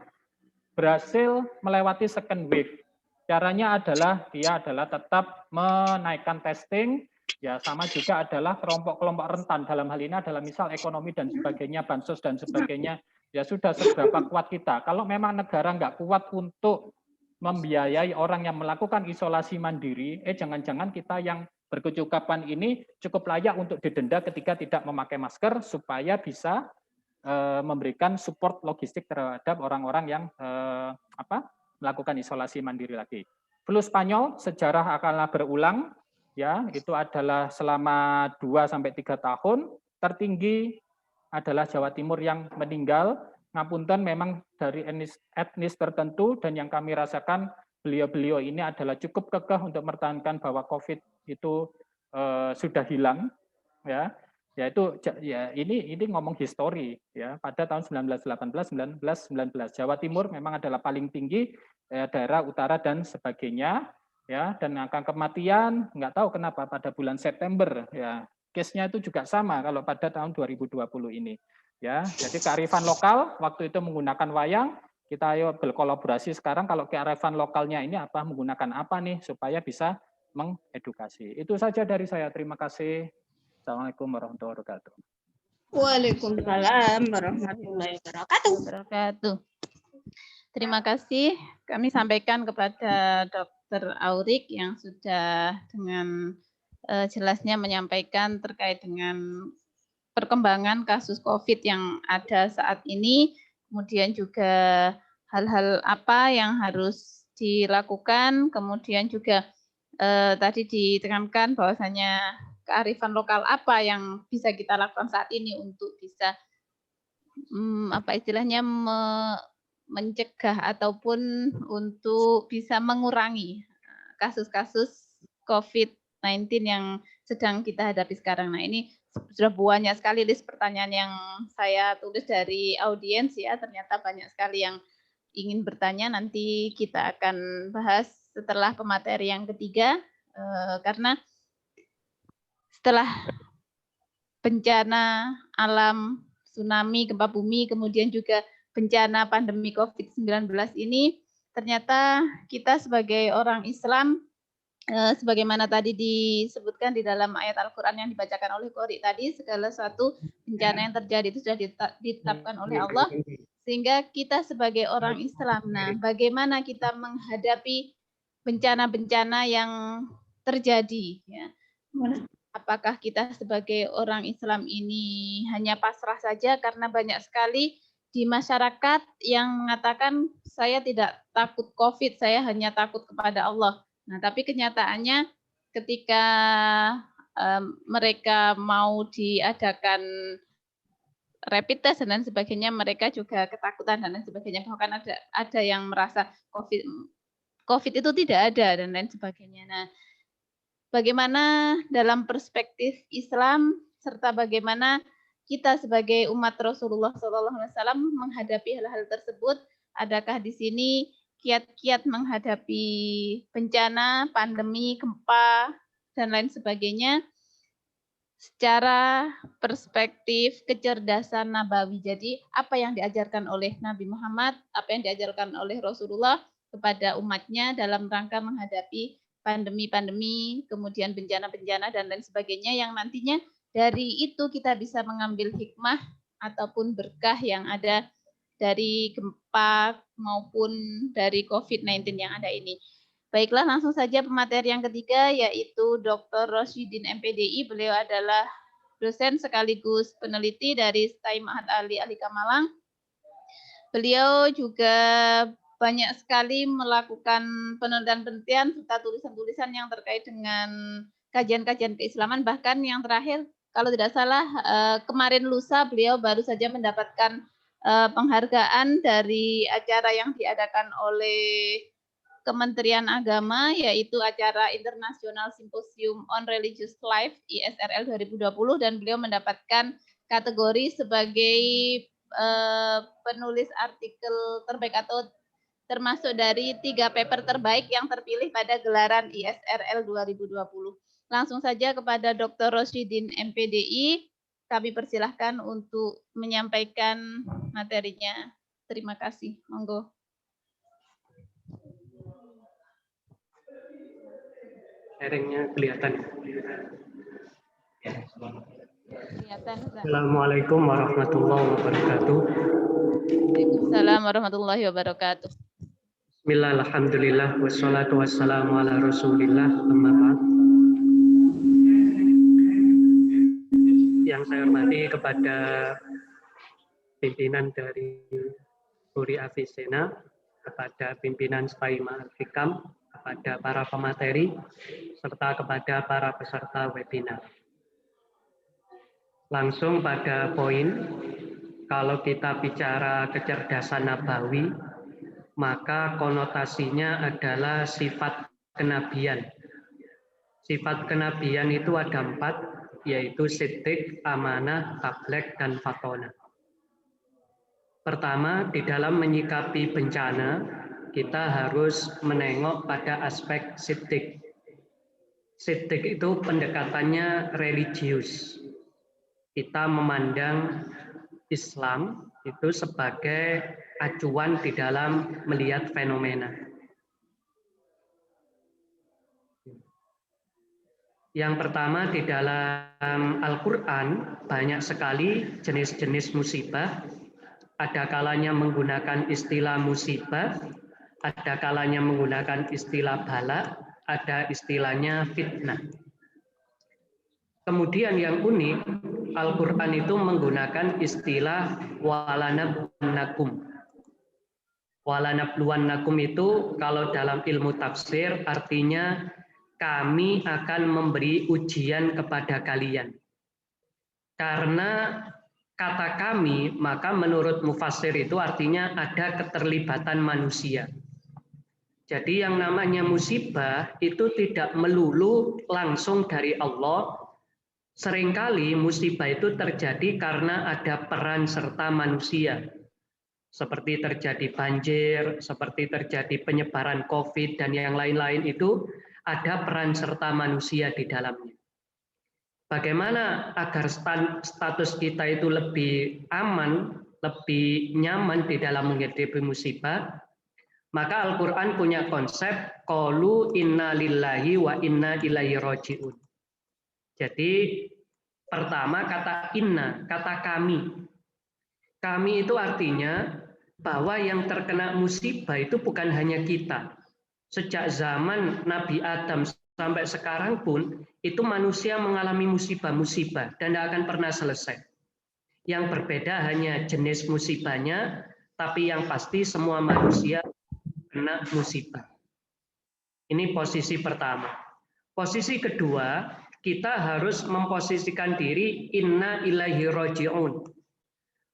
berhasil melewati second wave. Caranya adalah dia adalah tetap menaikkan testing, ya, sama juga adalah kelompok-kelompok rentan, dalam hal ini adalah misal ekonomi dan sebagainya, bansos dan sebagainya, ya sudah seberapa kuat kita. Kalau memang negara nggak kuat untuk membiayai orang yang melakukan isolasi mandiri, jangan-jangan kita yang berkecukupan ini cukup layak untuk didenda ketika tidak memakai masker supaya bisa memberikan support logistik terhadap orang-orang yang melakukan isolasi mandiri lagi. Flu Spanyol sejarah akanlah berulang, ya, itu adalah selama 2-3 tahun, tertinggi adalah Jawa Timur yang meninggal. Ngapunten memang dari etnis tertentu, dan yang kami rasakan beliau-beliau ini adalah cukup kekeh untuk mempertahankan bahwa COVID itu sudah hilang, ya. Ya itu, ya ini ngomong histori, ya, pada tahun 1918, 1919 Jawa Timur memang adalah paling tinggi, daerah utara dan sebagainya, ya, dan angka kematian nggak tahu kenapa pada bulan September, ya, case-nya itu juga sama kalau pada tahun 2020 ini. Ya, jadi kearifan lokal waktu itu menggunakan wayang, kita ayo berkolaborasi sekarang kalau kearifan lokalnya ini apa, menggunakan apa nih supaya bisa mengedukasi. Itu saja dari saya. Terima kasih. Assalamualaikum warahmatullahi wabarakatuh. Waalaikumsalam warahmatullahi wabarakatuh. Terima kasih. Kami sampaikan kepada Dr. Aurik yang sudah dengan jelasnya menyampaikan terkait dengan perkembangan kasus COVID yang ada saat ini, kemudian juga hal-hal apa yang harus dilakukan, kemudian juga tadi ditekankan bahwasanya kearifan lokal apa yang bisa kita lakukan saat ini untuk bisa mencegah ataupun untuk bisa mengurangi kasus-kasus COVID-19 yang sedang kita hadapi sekarang. Nah, ini sudah banyak sekali list pertanyaan yang saya tulis dari audiens, ya. Ternyata banyak sekali yang ingin bertanya. Nanti kita akan bahas setelah pemateri yang ketiga, karena setelah bencana alam, tsunami, gempa bumi, kemudian juga bencana pandemi COVID-19 ini, ternyata kita sebagai orang Islam, sebagaimana tadi disebutkan di dalam ayat Al-Quran yang dibacakan oleh Qori tadi, segala suatu bencana yang terjadi itu sudah ditetapkan oleh Allah, sehingga kita sebagai orang Islam, nah, bagaimana kita menghadapi bencana-bencana yang terjadi, ya. Apakah kita sebagai orang Islam ini hanya pasrah saja, karena banyak sekali di masyarakat yang mengatakan saya tidak takut COVID, saya hanya takut kepada Allah. Nah, tapi kenyataannya ketika mereka mau diadakan rapid test dan sebagainya, mereka juga ketakutan dan lain sebagainya. Bahkan ada yang merasa COVID itu tidak ada dan lain sebagainya. Nah, bagaimana dalam perspektif Islam serta bagaimana kita sebagai umat Rasulullah SAW menghadapi hal-hal tersebut? Adakah di sini kiat-kiat menghadapi bencana, pandemi, gempa, dan lain sebagainya secara perspektif kecerdasan nabawi? Jadi apa yang diajarkan oleh Nabi Muhammad, apa yang diajarkan oleh Rasulullah kepada umatnya dalam rangka menghadapi pandemi-pandemi, kemudian bencana-bencana, dan lain sebagainya, yang nantinya dari itu kita bisa mengambil hikmah ataupun berkah yang ada dari gempa maupun dari COVID-19 yang ada ini. Baiklah, langsung saja pemateri yang ketiga, yaitu Dr. Rosyidin MPDI. Beliau adalah dosen sekaligus peneliti dari STAI Ma'had Ali Kamalang. Beliau juga banyak sekali melakukan penelitian-penelitian serta tulisan-tulisan yang terkait dengan kajian-kajian keislaman. Bahkan yang terakhir, kalau tidak salah, kemarin lusa beliau baru saja mendapatkan penghargaan dari acara yang diadakan oleh Kementerian Agama, yaitu acara International Symposium on Religious Life ISRL 2020, dan beliau mendapatkan kategori sebagai penulis artikel terbaik atau termasuk dari 3 paper terbaik yang terpilih pada gelaran ISRL 2020. Langsung saja kepada Dr. Rosyidin MPDI, kami persilahkan untuk menyampaikan materinya. Terima kasih. Monggo. Sharingnya kelihatan. Kelihatan. Assalamualaikum warahmatullahi wabarakatuh. Waalaikumsalam warahmatullahi wabarakatuh. Bismillah, alhamdulillah, wassalatu wassalamu ala rasulillah, amma ba'd. Yang saya hormati kepada pimpinan dari Buri Avicenna, kepada pimpinan STAI Ma'had Hikam, kepada para pemateri, serta kepada para peserta webinar. Langsung pada poin, kalau kita bicara kecerdasan nabawi, maka konotasinya adalah sifat kenabian. Sifat kenabian itu ada 4, yaitu siddiq, amanah, tabligh, dan fatonah. Pertama, di dalam menyikapi bencana, kita harus menengok pada aspek siddiq. Siddiq itu pendekatannya religius. Kita memandang Islam itu sebagai acuan di dalam melihat fenomena. Yang pertama, di dalam Al-Quran banyak sekali jenis-jenis musibah. Ada kalanya menggunakan istilah musibah, ada kalanya menggunakan istilah bala, ada istilahnya fitnah. Kemudian yang unik, Al-Quran itu menggunakan istilah walanabluwannakum. Walanabluwannakum itu kalau dalam ilmu tafsir artinya kami akan memberi ujian kepada kalian. Karena kata kami, maka menurut mufassir itu artinya ada keterlibatan manusia. Jadi yang namanya musibah itu tidak melulu langsung dari Allah. Seringkali musibah itu terjadi karena ada peran serta manusia. Seperti terjadi banjir, seperti terjadi penyebaran COVID, dan yang lain-lain itu ada peran serta manusia di dalamnya. Bagaimana agar status kita itu lebih aman, lebih nyaman di dalam menghadapi musibah? Maka Al-Quran punya konsep qalu inna lillahi wa inna ilaihi raji'un. Jadi pertama kata inna, kata kami. Kami itu artinya bahwa yang terkena musibah itu bukan hanya kita. Sejak zaman Nabi Adam sampai sekarang pun itu manusia mengalami musibah-musibah dan tidak akan pernah selesai. Yang berbeda hanya jenis musibahnya, tapi yang pasti semua manusia kena musibah. Ini posisi pertama. Posisi kedua, kita harus memposisikan diri inna ilaihi raji'un.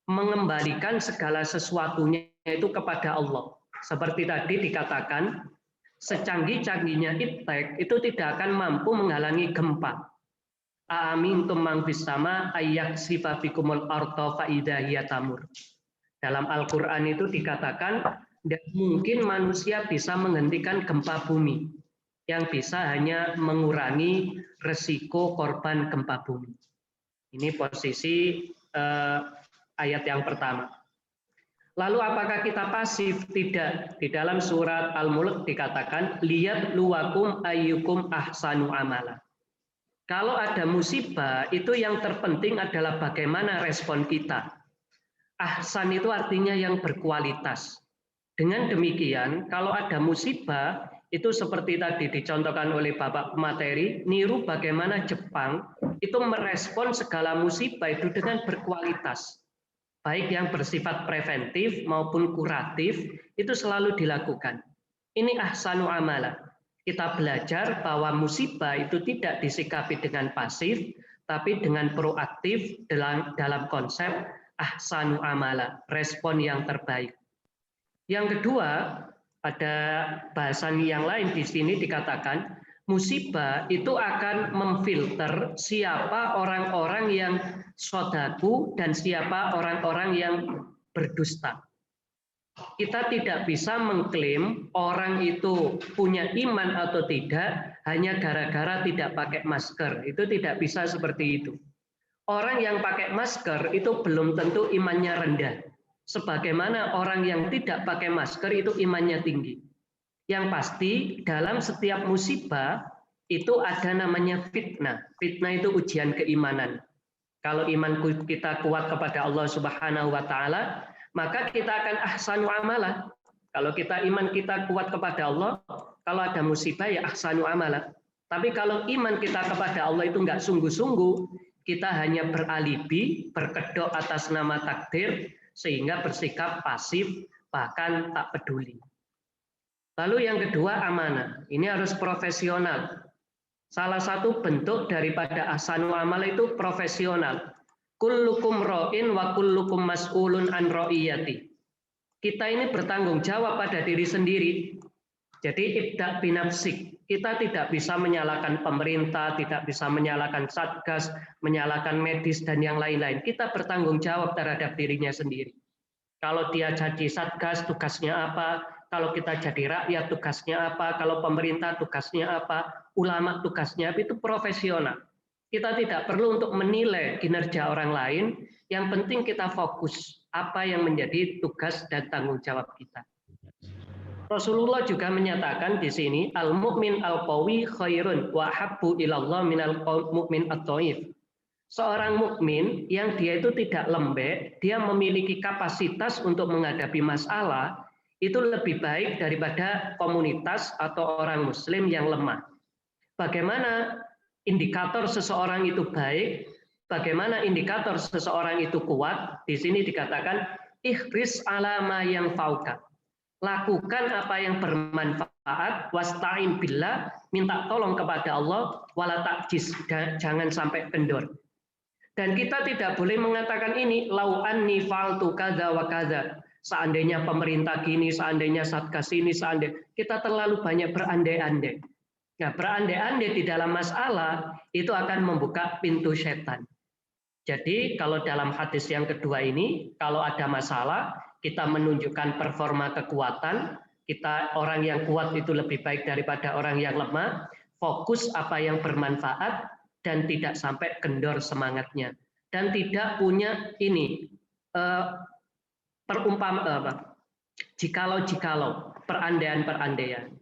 Mengembalikan segala sesuatunya itu kepada Allah. Seperti tadi dikatakan, secanggih-canggihnya iptek itu tidak akan mampu menghalangi gempa. Aamintum man fis sama ayyaksifa bikumul arda fa idza hiya tamur. Dalam Al-Qur'an itu dikatakan tidak mungkin manusia bisa menghentikan gempa bumi. Yang bisa hanya mengurangi resiko korban gempa bumi. Ini posisi ayat yang pertama. Lalu apakah kita pasif? Tidak. Di dalam surat Al-Mulk dikatakan lihat luwakum ayyukum ahsanu amala. Kalau ada musibah, itu yang terpenting adalah bagaimana respon kita. Ahsan itu artinya yang berkualitas. Dengan demikian, kalau ada musibah, itu seperti tadi dicontohkan oleh Bapak pemateri, niru bagaimana Jepang itu merespon segala musibah itu dengan berkualitas. Baik yang bersifat preventif maupun kuratif, itu selalu dilakukan. Ini ahsanu amala. Kita belajar bahwa musibah itu tidak disikapi dengan pasif, tapi dengan proaktif dalam konsep ahsanu amala, respon yang terbaik. Yang kedua, ada bahasan yang lain di sini dikatakan, musibah itu akan memfilter siapa orang-orang yang sodaku dan siapa orang-orang yang berdusta. Kita tidak bisa mengklaim orang itu punya iman atau tidak hanya gara-gara tidak pakai masker. Itu tidak bisa seperti itu. Orang yang pakai masker itu belum tentu imannya rendah. Sebagaimana orang yang tidak pakai masker itu imannya tinggi. Yang pasti dalam setiap musibah itu ada namanya fitnah. Fitnah itu ujian keimanan. Kalau iman kita kuat kepada Allah Subhanahu wa taala, maka kita akan ahsanu amala. Kalau kita iman kita kuat kepada Allah, kalau ada musibah ya ahsanu amala. Tapi kalau iman kita kepada Allah itu enggak sungguh-sungguh, kita hanya beralibi, berkedok atas nama takdir, sehingga bersikap pasif, bahkan tak peduli. Lalu yang kedua amanah. Ini harus profesional. Salah satu bentuk daripada ahsanu amal itu profesional. Kullukum ra'in wa kullukum mas'ulun an ra'iyati. Kita ini bertanggung jawab pada diri sendiri. Jadi ibda' binafsik. Kita tidak bisa menyalahkan pemerintah, tidak bisa menyalahkan satgas, menyalahkan medis dan yang lain-lain. Kita bertanggung jawab terhadap dirinya sendiri. Kalau dia jadi satgas, tugasnya apa? Kalau kita jadi rakyat, tugasnya apa? Kalau pemerintah, tugasnya apa? Ulama, tugasnya apa? Itu profesional. Kita tidak perlu untuk menilai kinerja orang lain. Yang penting kita fokus apa yang menjadi tugas dan tanggung jawab kita. Rasulullah juga menyatakan di sini, al-mu'min al-qawi khairun wa habbu ilallah minal mu'min at-dhaif. Seorang mukmin yang dia itu tidak lembek, dia memiliki kapasitas untuk menghadapi masalah, itu lebih baik daripada komunitas atau orang muslim yang lemah. Bagaimana indikator seseorang itu baik, bagaimana indikator seseorang itu kuat? Di sini dikatakan ihris ala ma yang fauka. Lakukan apa yang bermanfaat, wasta'in billah, minta tolong kepada Allah, wala ta'jiz, jangan sampai kendor. Dan kita tidak boleh mengatakan ini lau anni fa'altu kadza wa kadza. Seandainya pemerintah gini, seandainya satgas ini, seandainya kita terlalu banyak berandai-andai. Nah, berandai-andai di dalam masalah itu akan membuka pintu setan. Jadi kalau dalam hadis yang kedua ini, kalau ada masalah, kita menunjukkan performa kekuatan, kita orang yang kuat itu lebih baik daripada orang yang lemah, fokus apa yang bermanfaat, dan tidak sampai kendor semangatnya. Dan tidak punya ini, jikalau-jikalau, perandaian-perandaian.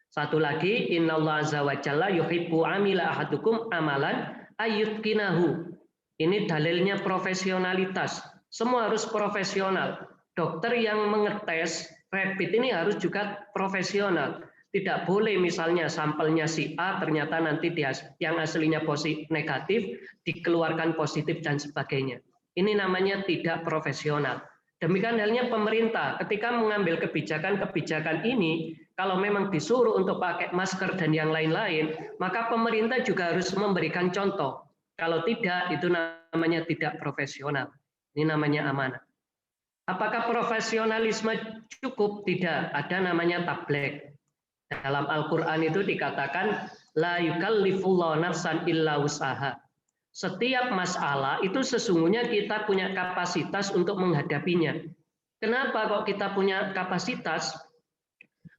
Satu lagi, innallaha azza wa jalla yuhibbu amila ahadukum amalan ayyutqinahu. Ini dalilnya profesionalitas. Semua harus profesional. Dokter yang mengetes rapid ini harus juga profesional. Tidak boleh misalnya sampelnya si A ternyata nanti dia yang aslinya positif negatif dikeluarkan positif dan sebagainya. Ini namanya tidak profesional. Demikian halnya pemerintah ketika mengambil kebijakan-kebijakan ini, kalau memang disuruh untuk pakai masker dan yang lain-lain, maka pemerintah juga harus memberikan contoh. Kalau tidak, itu namanya tidak profesional. Ini namanya amanah. Apakah profesionalisme cukup? Tidak, ada namanya tablek. Dalam Al-Quran itu dikatakan, la yukallifullahu nafsan illa wus'aha. Setiap masalah itu sesungguhnya kita punya kapasitas untuk menghadapinya. Kenapa kok kita punya kapasitas?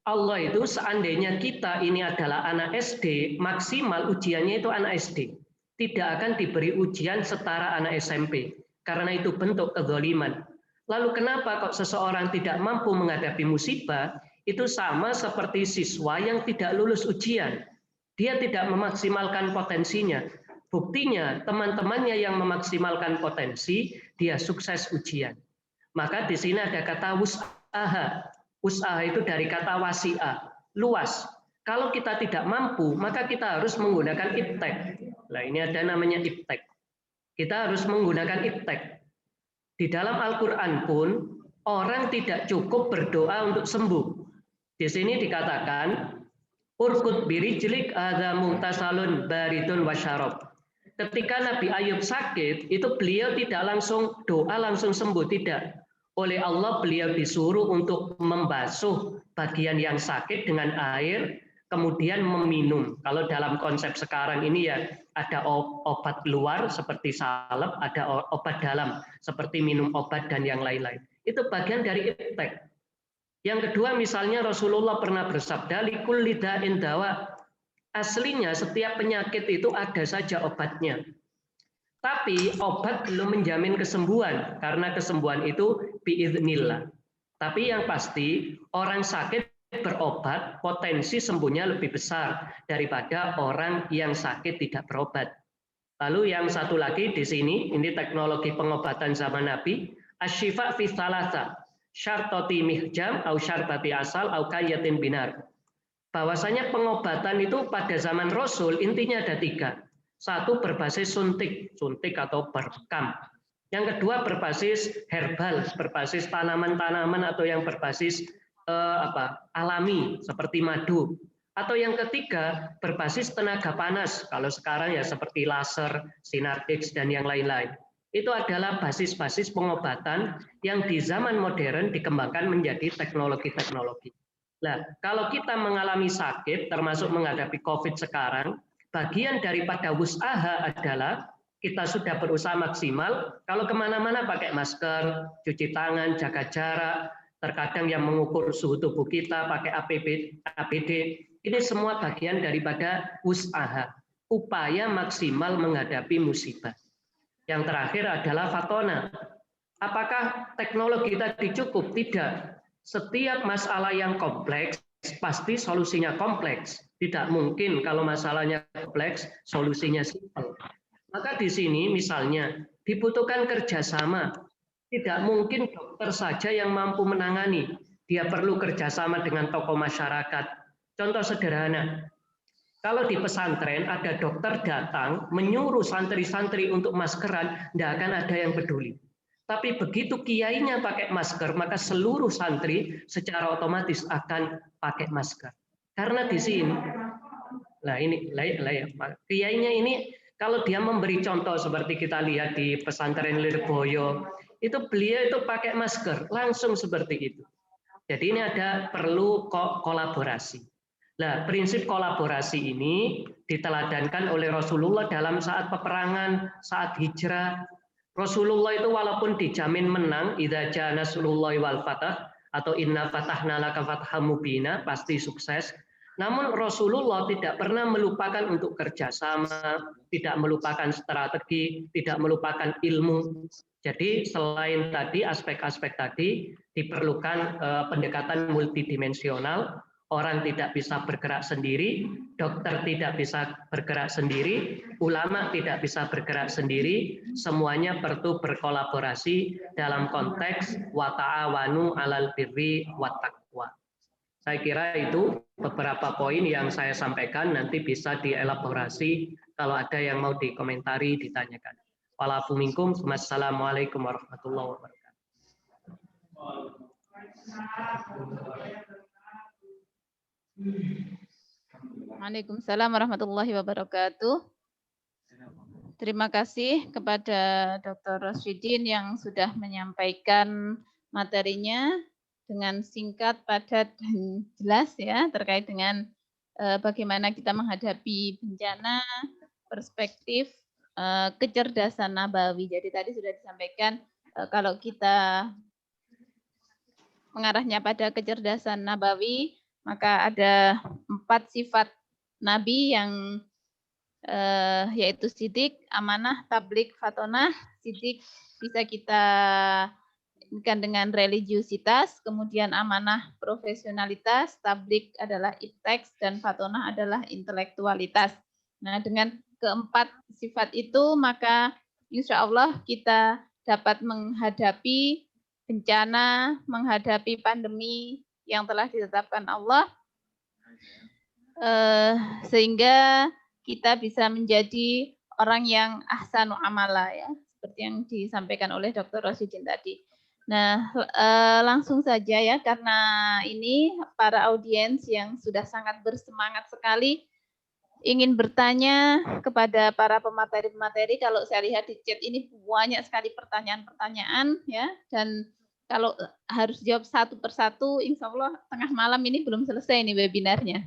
Allah itu seandainya kita ini adalah anak SD, maksimal ujiannya itu anak SD. Tidak akan diberi ujian setara anak SMP. Karena itu bentuk kezaliman. Lalu kenapa kok seseorang tidak mampu menghadapi musibah? Itu sama seperti siswa yang tidak lulus ujian. Dia tidak memaksimalkan potensinya. Buktinya teman-temannya yang memaksimalkan potensi, dia sukses ujian. Maka di sini ada kata wus'aha. Wus'aha itu dari kata wasi'ah, luas. Kalau kita tidak mampu, maka kita harus menggunakan iptek. Nah, ini ada namanya iptek. Kita harus menggunakan iptek. Di dalam Al-Quran pun, orang tidak cukup berdoa untuk sembuh. Di sini dikatakan, urkut birijlik adza muhtasalun baridun wasyarab. Ketika Nabi Ayub sakit, itu beliau tidak langsung doa langsung sembuh, tidak. Oleh Allah beliau disuruh untuk membasuh bagian yang sakit dengan air, kemudian meminum. Kalau dalam konsep sekarang ini ya ada obat luar seperti salep, ada obat dalam seperti minum obat dan yang lain-lain. Itu bagian dari iptek. Yang kedua misalnya Rasulullah pernah bersabda, likulli da'in dawa. Aslinya setiap penyakit itu ada saja obatnya. Tapi obat belum menjamin kesembuhan, karena kesembuhan itu biiznillah. Tapi yang pasti orang sakit berobat, potensi sembuhnya lebih besar daripada orang yang sakit tidak berobat. Lalu yang satu lagi di sini, ini teknologi pengobatan zaman Nabi, asyifa fi thalatha, syartoti mihjam, au syartati asal, au kayatin binar. Bahwasanya pengobatan itu pada zaman Rasul intinya ada 3. Satu berbasis suntik atau berkam. Yang kedua berbasis herbal, berbasis tanaman-tanaman atau yang berbasis alami seperti madu. Atau yang ketiga berbasis tenaga panas. Kalau sekarang ya seperti laser, sinar X dan yang lain-lain. Itu adalah basis-basis pengobatan yang di zaman modern dikembangkan menjadi teknologi-teknologi. Nah, kalau kita mengalami sakit, termasuk menghadapi COVID sekarang, bagian daripada wus'aha adalah kita sudah berusaha maksimal, kalau kemana-mana pakai masker, cuci tangan, jaga jarak, terkadang yang mengukur suhu tubuh kita, pakai APD, ini semua bagian daripada wus'aha, upaya maksimal menghadapi musibah. Yang terakhir adalah fatona. Apakah teknologi tadi cukup? Tidak. Setiap masalah yang kompleks, pasti solusinya kompleks. Tidak mungkin kalau masalahnya kompleks, solusinya simpel. Maka di sini misalnya dibutuhkan kerjasama. Tidak mungkin dokter saja yang mampu menangani. Dia perlu kerjasama dengan tokoh masyarakat. Contoh sederhana, kalau di pesantren ada dokter datang menyuruh santri-santri untuk maskeran, tidak akan ada yang peduli. Tapi begitu kiainya pakai masker, maka seluruh santri secara otomatis akan pakai masker. Karena di sini, kiainya ini kalau dia memberi contoh seperti kita lihat di pesantren Lirboyo, itu beliau itu pakai masker, langsung seperti itu. Jadi ini ada perlu kolaborasi. Nah, prinsip kolaborasi ini diteladankan oleh Rasulullah dalam saat peperangan, saat hijrah. Rasulullah itu walaupun dijamin menang, idza jaa nasrullahi wal fath atau inna fatahna laka fatham mubina, pasti sukses. Namun Rasulullah tidak pernah melupakan untuk kerjasama, tidak melupakan strategi, tidak melupakan ilmu. Jadi selain tadi aspek-aspek tadi diperlukan pendekatan multidimensional. Orang tidak bisa bergerak sendiri, dokter tidak bisa bergerak sendiri, ulama tidak bisa bergerak sendiri, semuanya perlu berkolaborasi dalam konteks wa ta'awanu 'alal birri wat taqwa. Saya kira itu beberapa poin yang saya sampaikan, nanti bisa dielaborasi kalau ada yang mau dikomentari, ditanyakan. Wa'alaikum minkum, wassalamualaikum warahmatullahi wabarakatuh. Waalaikumsalam warahmatullahi wabarakatuh. Terima kasih kepada Dr. Rosyidin yang sudah menyampaikan materinya dengan singkat, padat, dan jelas ya terkait dengan bagaimana kita menghadapi bencana, perspektif kecerdasan nabawi. Jadi tadi sudah disampaikan kalau kita mengarahnya pada kecerdasan nabawi, maka ada 4 sifat Nabi yang yaitu sidik, amanah, tablik, fatonah. Sidik bisa kita ikan dengan religiusitas, kemudian amanah profesionalitas, tablik adalah ipteks, dan fatonah adalah intelektualitas. Nah, dengan keempat sifat itu, maka insya Allah kita dapat menghadapi bencana, menghadapi pandemi yang telah ditetapkan Allah, sehingga kita bisa menjadi orang yang ahsanu amala, ya, seperti yang disampaikan oleh Dr. Rosidin tadi. Nah, langsung saja ya, karena ini para audiens yang sudah sangat bersemangat sekali ingin bertanya kepada para pemateri-pemateri. Kalau saya lihat di chat ini banyak sekali pertanyaan-pertanyaan, ya, dan kalau harus jawab satu persatu, insya Allah tengah malam ini belum selesai ini webinarnya.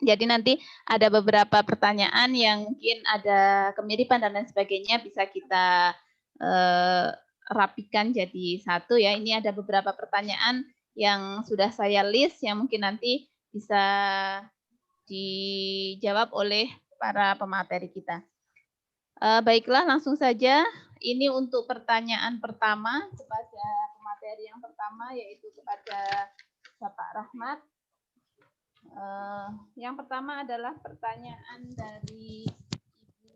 Jadi nanti ada beberapa pertanyaan yang mungkin ada kemiripan dan lain sebagainya, bisa kita rapikan jadi satu, ya. Ini ada beberapa pertanyaan yang sudah saya list yang mungkin nanti bisa dijawab oleh para pemateri kita. Baiklah, langsung saja. Ini untuk pertanyaan pertama kepada pemateri yang pertama, yaitu kepada Bapak Rahmat. Yang pertama adalah pertanyaan dari Ibu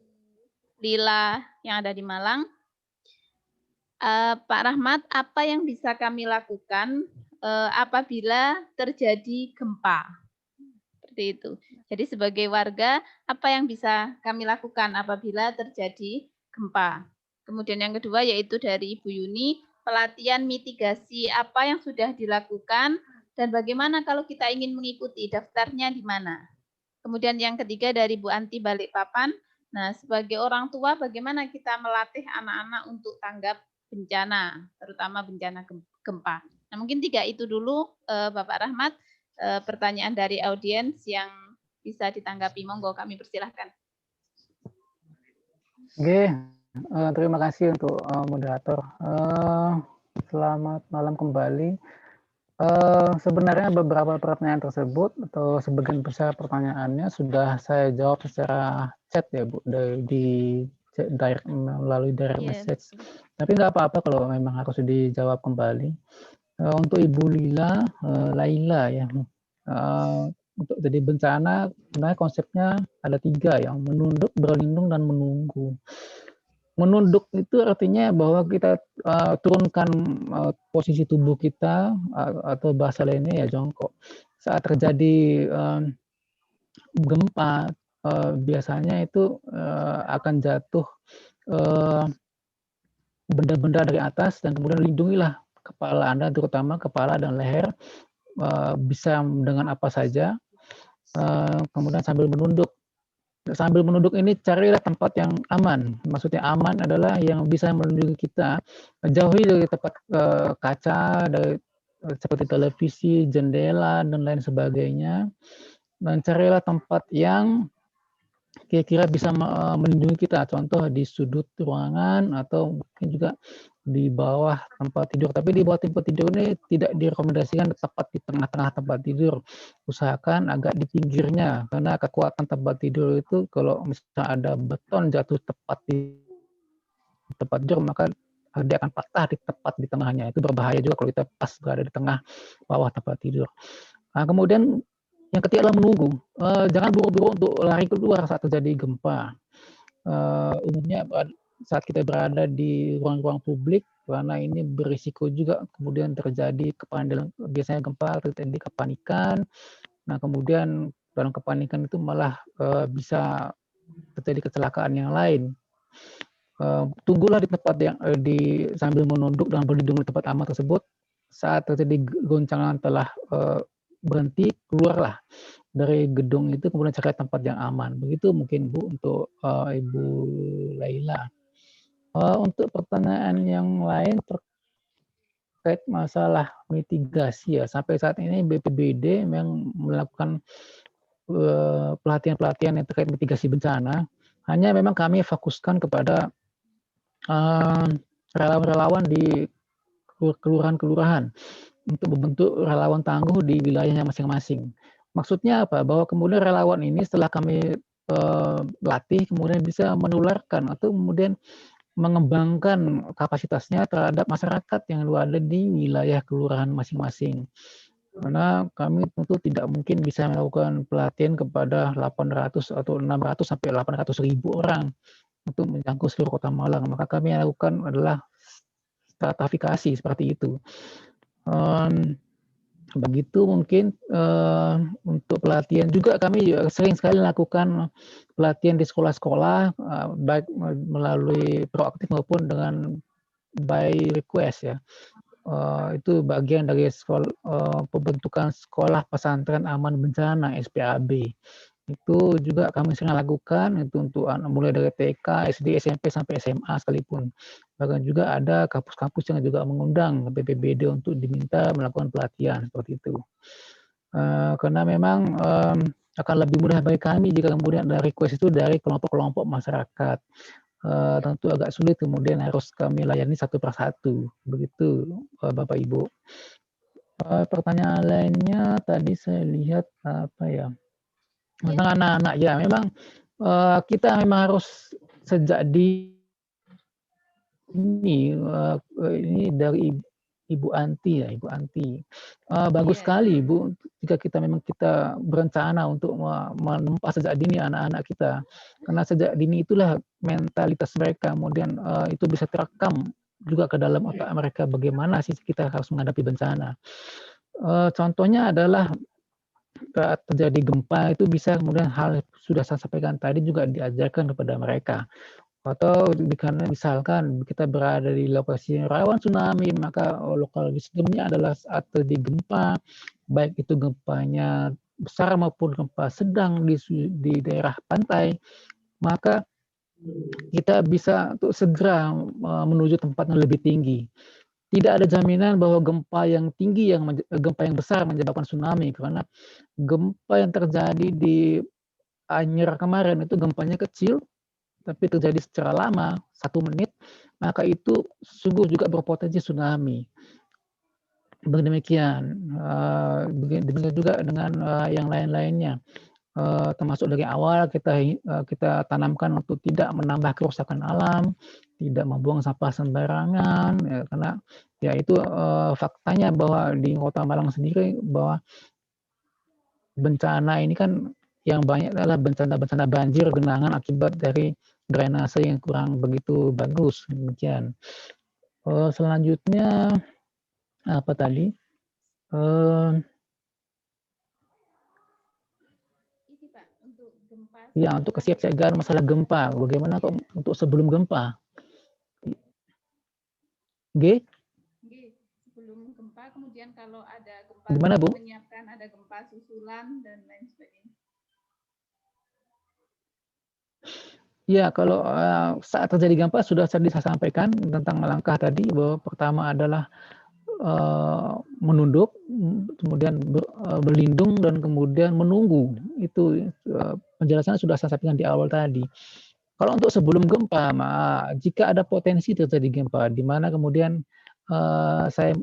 Lila yang ada di Malang. Pak Rahmat, apa yang bisa kami lakukan apabila terjadi gempa? Seperti itu. Jadi sebagai warga, apa yang bisa kami lakukan apabila terjadi gempa? Kemudian yang kedua yaitu dari Ibu Yuni, pelatihan mitigasi apa yang sudah dilakukan dan bagaimana kalau kita ingin mengikuti, daftarnya di mana? Kemudian yang ketiga dari Bu Anti Balikpapan, nah sebagai orang tua bagaimana kita melatih anak-anak untuk tanggap bencana, terutama bencana gempa. Nah mungkin tiga itu dulu Bapak Rahmat. Pertanyaan dari audiens yang bisa ditanggapi. Monggo, kami persilahkan. Oke, terima kasih untuk moderator. Selamat malam kembali. Sebenarnya beberapa pertanyaan tersebut atau sebagian besar pertanyaannya sudah saya jawab secara chat ya Bu, melalui direct message. Tapi nggak apa-apa kalau memang harus dijawab kembali. Untuk Ibu Laila ya, untuk jadi bencana sebenarnya konsepnya ada tiga, yang menunduk, berlindung, dan menunggu. Menunduk itu artinya bahwa kita turunkan posisi tubuh kita, atau bahasa lainnya ya jongkok. Saat terjadi gempa, biasanya itu akan jatuh benda-benda dari atas, dan kemudian lindungilah kepala Anda, terutama kepala dan leher, bisa dengan apa saja, kemudian sambil menunduk. Sambil menunduk ini carilah tempat yang aman. Maksudnya aman adalah yang bisa melindungi kita, jauhi dari tempat kaca, dari seperti televisi, jendela, dan lain sebagainya, dan carilah tempat yang kira-kira bisa melindungi kita, contoh di sudut ruangan atau mungkin juga di bawah tempat tidur. Tapi di bawah tempat tidur ini tidak direkomendasikan tepat di tengah-tengah tempat tidur. Usahakan agak di pinggirnya, karena kekuatan tempat tidur itu kalau misalnya ada beton jatuh tepat di tempat tidur, maka dia akan patah tepat di tengahnya. Itu berbahaya juga kalau kita pas berada di tengah bawah tempat tidur. Nah, kemudian yang ketiga adalah menunggu. Jangan buru-buru untuk lari keluar saat terjadi gempa. Umumnya saat kita berada di ruang-ruang publik, karena ini berisiko juga kemudian terjadi biasanya gempa terjadi kepanikan. Nah kemudian dalam kepanikan itu malah bisa terjadi kecelakaan yang lain. Tunggulah di tempat yang sambil menunduk dan berlindung di tempat aman tersebut. Saat terjadi goncangan telah berhenti, keluarlah dari gedung itu, kemudian cari tempat yang aman. Begitu mungkin Bu untuk Ibu Laila. Untuk pertanyaan yang lain terkait masalah mitigasi ya, sampai saat ini BPBD memang melakukan pelatihan-pelatihan yang terkait mitigasi bencana. Hanya memang kami fokuskan kepada relawan-relawan di kelurahan-kelurahan untuk membentuk relawan tangguh di wilayahnya masing-masing. Maksudnya apa? Bahwa kemudian relawan ini setelah kami latih, kemudian bisa menularkan atau kemudian mengembangkan kapasitasnya terhadap masyarakat yang ada di wilayah kelurahan masing-masing. Karena kami tentu tidak mungkin bisa melakukan pelatihan kepada 800 atau 600 sampai 800.000 orang untuk menjangkau seluruh Kota Malang. Maka kami lakukan adalah stratifikasi seperti itu. Begitu mungkin untuk pelatihan juga kami sering sekali lakukan pelatihan di sekolah-sekolah, baik melalui proaktif maupun dengan by request ya. Itu bagian dari pembentukan sekolah pesantren aman bencana SPAB. Itu juga kami sering lakukan itu untuk mulai dari TK, SD, SMP sampai SMA sekalipun. Bahkan juga ada kampus-kampus yang juga mengundang BPBD untuk diminta melakukan pelatihan seperti itu. Karena memang akan lebih mudah bagi kami jika kemudian ada request itu dari kelompok-kelompok masyarakat. Tentu agak sulit kemudian harus kami layani satu persatu. Begitu Bapak Ibu. Pertanyaan lainnya tadi saya lihat apa ya? Tentang anak-anak ya, memang kita memang harus sejak ini dari Ibu Anti ya, Ibu Anti. Bagus sekali Bu, jika kita memang kita berencana untuk menempa sejak dini anak-anak kita, karena sejak dini itulah mentalitas mereka, kemudian itu bisa terekam juga ke dalam otak mereka bagaimana sih kita harus menghadapi bencana. Contohnya adalah saat terjadi gempa itu bisa kemudian hal sudah saya sampaikan tadi juga diajarkan kepada mereka. Atau karena misalkan kita berada di lokasi yang rawan tsunami, maka lokal wisdomnya adalah saat terjadi gempa, baik itu gempanya besar maupun gempa sedang di daerah pantai, maka kita bisa untuk segera menuju tempat yang lebih tinggi. Tidak ada jaminan bahwa gempa yang tinggi, gempa yang besar menyebabkan tsunami, karena gempa yang terjadi di Anyer kemarin itu gempanya kecil, tapi terjadi secara lama, 1 menit, maka itu sungguh juga berpotensi tsunami. Demikian juga dengan yang lain-lainnya. Termasuk dari awal kita tanamkan untuk tidak menambah kerusakan alam, tidak membuang sampah sembarangan, ya, karena ya itu faktanya bahwa di Kota Malang sendiri bahwa bencana ini kan yang banyak adalah bencana banjir, genangan akibat dari drainase yang kurang begitu bagus. Demikian. Selanjutnya apa tadi? Ya, untuk kesiapsiagaan masalah gempa. Bagaimana kok untuk sebelum gempa? Sebelum gempa, kemudian kalau ada gempa, gimana Bu? Menyiapkan ada gempa susulan dan lain sebagainya. Ya, kalau saat terjadi gempa sudah saya sampaikan tentang langkah tadi, bahwa pertama adalah menunduk, kemudian berlindung, dan kemudian menunggu. Itu penjelasannya sudah saya sampaikan di awal tadi. Kalau untuk sebelum gempa, jika ada potensi terjadi gempa, di mana kemudian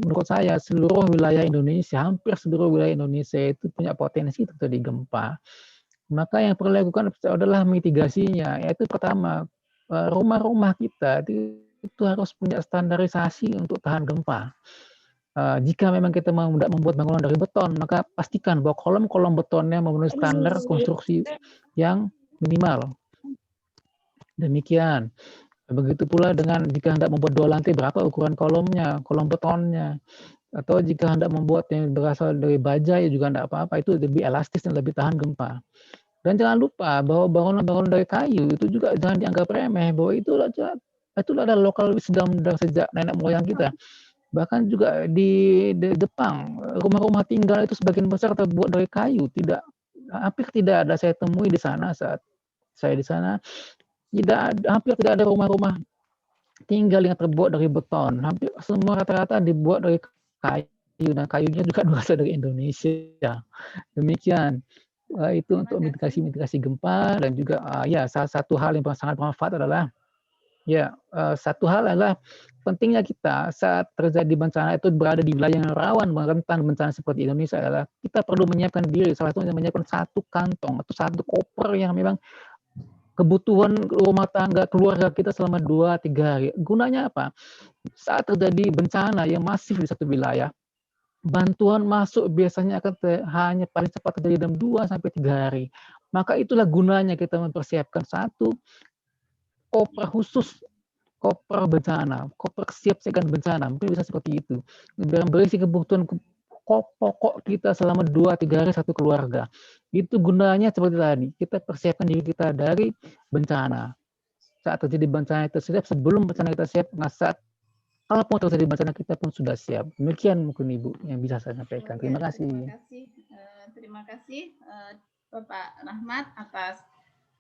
menurut saya seluruh wilayah Indonesia, hampir seluruh wilayah Indonesia itu punya potensi terjadi gempa, maka yang perlu dilakukan adalah mitigasinya. Yaitu pertama, rumah-rumah kita itu harus punya standarisasi untuk tahan gempa. Jika memang kita mau membuat bangunan dari beton, maka pastikan bahwa kolom-kolom betonnya memenuhi standar konstruksi yang minimal. Demikian. Begitu pula dengan jika hendak membuat 2 lantai, berapa ukuran kolomnya, kolom betonnya. Atau jika hendak membuat yang berasal dari baja, ya juga tidak apa-apa, itu lebih elastis dan lebih tahan gempa. Dan jangan lupa bahwa bangunan-bangunan dari kayu itu juga jangan dianggap remeh, bahwa itu adalah lokal wisdom dari sejak nenek moyang kita. Bahkan juga di Jepang, rumah-rumah tinggal itu sebagian besar terbuat dari kayu. Hampir tidak ada saya temui di sana saat saya di sana. Hampir tidak ada rumah-rumah tinggal yang terbuat dari beton. Hampir semua rata-rata dibuat dari kayu, dan kayunya juga berasal dari Indonesia. Demikian. Itu untuk mitigasi gempa, dan juga ya salah satu hal yang sangat bermanfaat adalah pentingnya kita saat terjadi bencana itu berada di wilayah yang rawan rentan bencana seperti Indonesia adalah kita perlu menyiapkan diri, salah satunya menyiapkan 1 kantong atau 1 koper yang memang kebutuhan rumah tangga keluarga kita selama 2-3 hari. Gunanya apa? Saat terjadi bencana yang masif di satu wilayah, bantuan masuk biasanya akan hanya paling cepat terjadi dalam 2-3 hari. Maka itulah gunanya kita mempersiapkan 1 koper khusus koper bencana, koper kesiapsiagaan bencana, mungkin bisa seperti itu. Yang berisi kebutuhan pokok kita selama 2-3 hari satu keluarga. Itu gunanya seperti tadi, kita persiapkan diri kita dari bencana. Saat terjadi bencana kita siap, sebelum bencana kita siap, saat kalaupun terjadi bencana kita pun sudah siap. Demikian mungkin Ibu yang bisa saya sampaikan. Terima kasih. Terima kasih Bapak Rahmat atas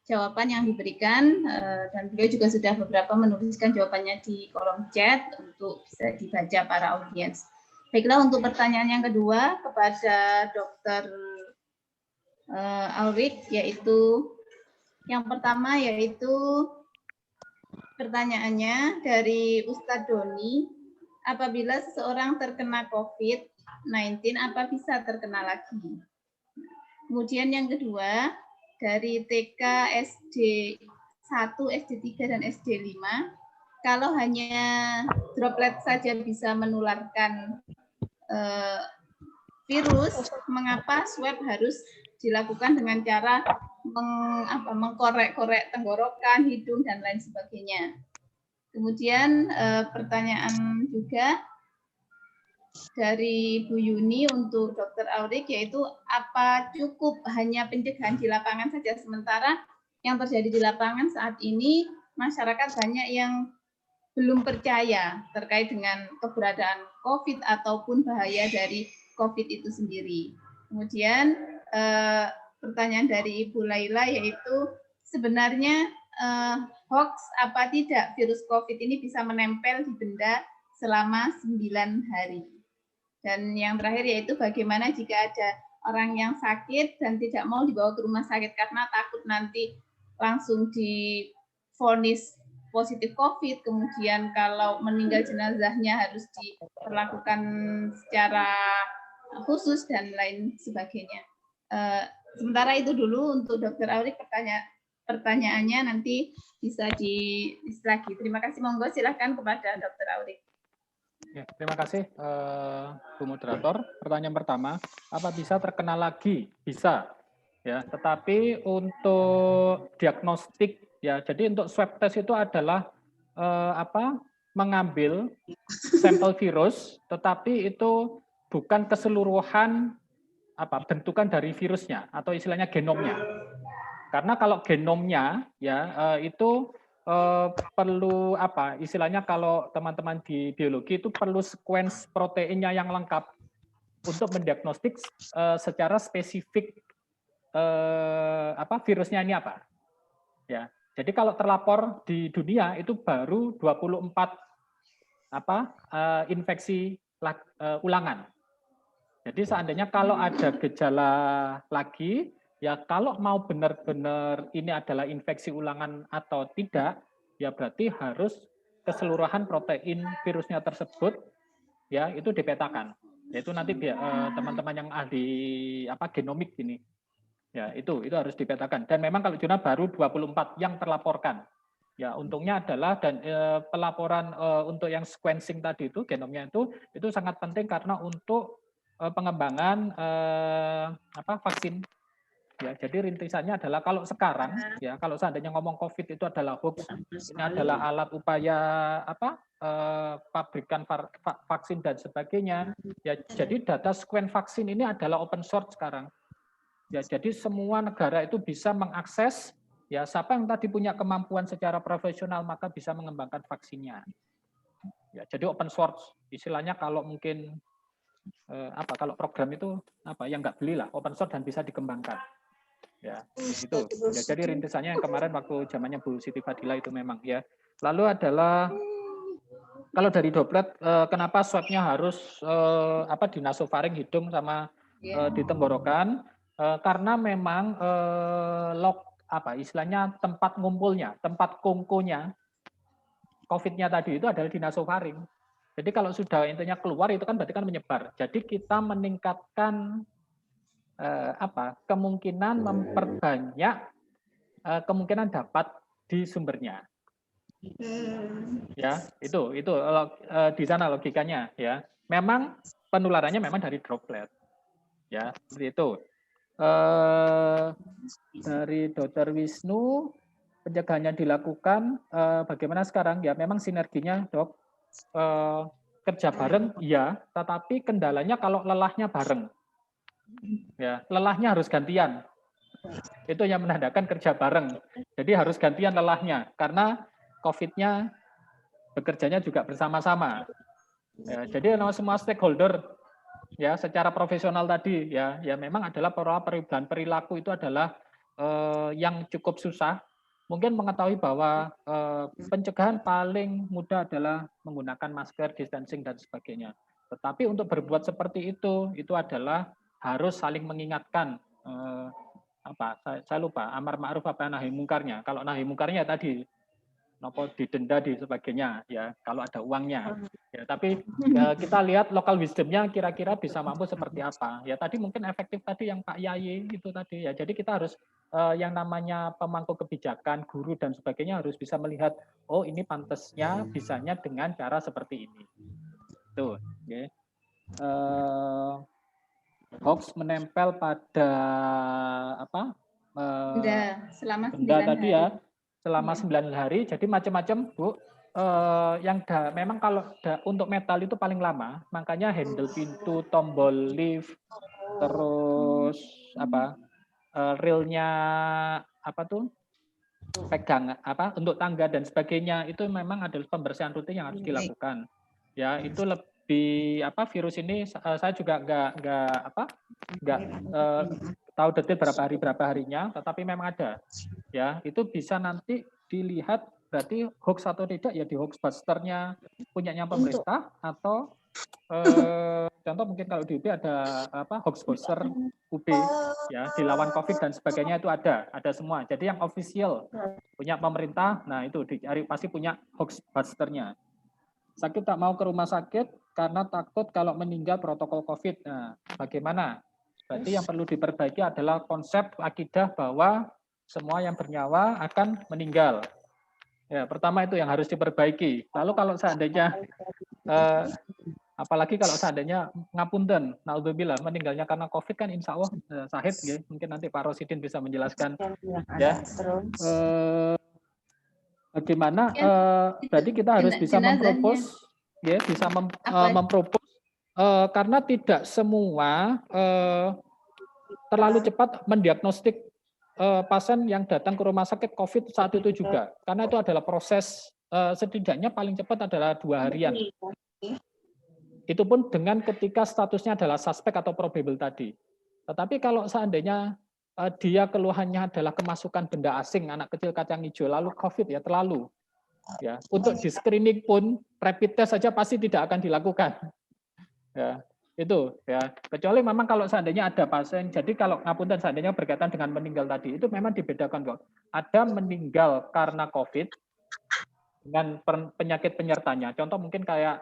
jawaban yang diberikan, dan beliau juga sudah beberapa menuliskan jawabannya di kolom chat untuk bisa dibaca para audiens. Baiklah, untuk pertanyaan yang kedua kepada Dr. Aurik, yaitu yang pertama yaitu pertanyaannya dari Ustadz Doni, apabila seseorang terkena COVID-19, apa bisa terkena lagi? Kemudian yang kedua, dari TK, SD 1, SD 3, dan SD 5, kalau hanya droplet saja bisa menularkan virus, mengapa swab harus dilakukan dengan cara mengkorek-korek tenggorokan, hidung, dan lain sebagainya? Kemudian pertanyaan juga dari Bu Yuni untuk Dr. Aurik, yaitu apa cukup hanya pencegahan di lapangan saja, sementara yang terjadi di lapangan saat ini masyarakat banyak yang belum percaya terkait dengan keberadaan COVID ataupun bahaya dari COVID itu sendiri. Kemudian pertanyaan dari Ibu Laila, yaitu sebenarnya hoax apa tidak virus COVID ini bisa menempel di benda selama 9 hari. Dan yang terakhir yaitu bagaimana jika ada orang yang sakit dan tidak mau dibawa ke rumah sakit karena takut nanti langsung divonis positif COVID, kemudian kalau meninggal jenazahnya harus diperlakukan secara khusus dan lain sebagainya. Sementara itu dulu untuk Dr. Aurik, pertanyaannya nanti bisa diisi lagi. Terima kasih, monggo silakan kepada Dr. Aurik. Ya, terima kasih Bu Moderator. Pertanyaan pertama, apa bisa terkena lagi? Bisa. Ya, tetapi untuk diagnostik ya, jadi untuk swab test itu adalah mengambil sampel virus, tetapi itu bukan keseluruhan bentukan dari virusnya atau istilahnya genomnya. Karena kalau genomnya ya itu perlu istilahnya kalau teman-teman di biologi itu perlu sequence proteinnya yang lengkap untuk mendiagnostik secara spesifik virusnya ini apa. Ya. Jadi kalau terlapor di dunia itu baru 24 infeksi ulangan. Jadi seandainya kalau ada gejala lagi, ya kalau mau benar-benar ini adalah infeksi ulangan atau tidak, ya berarti harus keseluruhan protein virusnya tersebut ya itu dipetakan. Yaitu nanti teman-teman yang ahli genomik ini. Ya, itu harus dipetakan. Dan memang kalau zona baru 24 yang terlaporkan. Ya, untungnya adalah dan pelaporan untuk yang sequencing tadi itu genomnya itu sangat penting karena untuk pengembangan vaksin. Ya, jadi rintisannya adalah kalau sekarang ya kalau seandainya ngomong COVID itu adalah hoax, ini adalah alat upaya pabrikan vaksin dan sebagainya. Ya, jadi data sequence vaksin ini adalah open source sekarang. Ya, jadi semua negara itu bisa mengakses, ya siapa yang tadi punya kemampuan secara profesional maka bisa mengembangkan vaksinnya. Ya, jadi open source, istilahnya kalau mungkin kalau program itu yang nggak belilah, open source dan bisa dikembangkan. Ya, itu. Ya, jadi rintisannya yang kemarin waktu zamannya Bu Siti Fadila itu memang ya. Lalu adalah kalau dari droplet, kenapa swabnya harus di nasofaring hidung sama di tenggorokan? Karena memang istilahnya tempat ngumpulnya, tempat kongkonya COVID-nya tadi itu adalah di nasofaring. Jadi kalau sudah intinya keluar itu kan berarti kan menyebar. Jadi kita meningkatkan kemungkinan memperbanyak kemungkinan dapat di sumbernya. Ya, itu di sana logikanya ya. Memang penularannya memang dari droplet. Ya, seperti itu. Dari Dr. Wisnu pencegahannya dilakukan, bagaimana sekarang? Ya memang sinerginya, Dok, kerja bareng, iya, tetapi kendalanya kalau lelahnya bareng. Ya, lelahnya harus gantian. Itu yang menandakan kerja bareng. Jadi harus gantian lelahnya, karena COVID-nya bekerjanya juga bersama-sama. Ya, jadi semua stakeholder ya secara profesional tadi ya memang adalah perubahan perilaku itu adalah yang cukup susah. Mungkin mengetahui bahwa pencegahan paling mudah adalah menggunakan masker, distancing dan sebagainya. Tetapi untuk berbuat seperti itu adalah harus saling mengingatkan saya lupa amar ma'ruf apa nahi mungkarnya. Kalau nahi mungkarnya tadi nopo didenda di sebagainya ya kalau ada uangnya ya, tapi kita lihat local wisdomnya kira-kira bisa mampu seperti apa ya. Tadi mungkin efektif tadi yang Pak Yayi itu tadi ya. Jadi kita harus yang namanya pemangku kebijakan, guru dan sebagainya harus bisa melihat, oh ini pantasnya bisanya dengan cara seperti ini tuh ya. Hoax menempel pada apa selama benda 9 tadi hari. ya selama 9 hari. Jadi macam-macam, Bu. Memang kalau untuk metal itu paling lama, makanya handle pintu, tombol lift, terus relnya pegang untuk tangga dan sebagainya itu memang adalah pembersihan rutin yang harus dilakukan. Ya, itu lebih virus ini saya juga nggak tahu detail berapa harinya, tetapi memang ada. Ya, itu bisa nanti dilihat berarti hoax atau tidak ya di hoaxbusternya punyanya pemerintah atau contoh mungkin kalau di UB ada hoaxbuster UB ya dilawan COVID dan sebagainya itu ada semua. Jadi yang official punya pemerintah, nah itu dicari pasti punya hoaxbusternya. Sakit tak mau ke rumah sakit karena takut kalau meninggal protokol COVID. Nah, bagaimana? Berarti yang perlu diperbaiki adalah konsep akidah bahwa semua yang bernyawa akan meninggal. Ya, pertama itu yang harus diperbaiki. Lalu kalau seandainya, apalagi kalau seandainya ngapunten, naudzubillah meninggalnya karena COVID kan insya Allah sahid, ya. Mungkin nanti Pak Rosidin bisa menjelaskan. Ya, bagaimana? Berarti kita harus bisa mempropos, ya, bisa mempropos. Karena tidak semua terlalu cepat mendiagnostik pasien yang datang ke rumah sakit COVID saat itu juga. Karena itu adalah proses setidaknya paling cepat adalah 2 harian. Itu pun dengan ketika statusnya adalah suspek atau probable tadi. Tetapi kalau seandainya dia keluhannya adalah kemasukan benda asing, anak kecil kacang hijau, lalu COVID ya terlalu. Ya, untuk di screening pun rapid test saja pasti tidak akan dilakukan. Ya, itu ya. Kecuali memang kalau seandainya ada pasien, jadi kalau ngapunten seandainya berkaitan dengan meninggal tadi, itu memang dibedakan kok. Ada meninggal karena COVID dengan penyakit penyertanya. Contoh mungkin kayak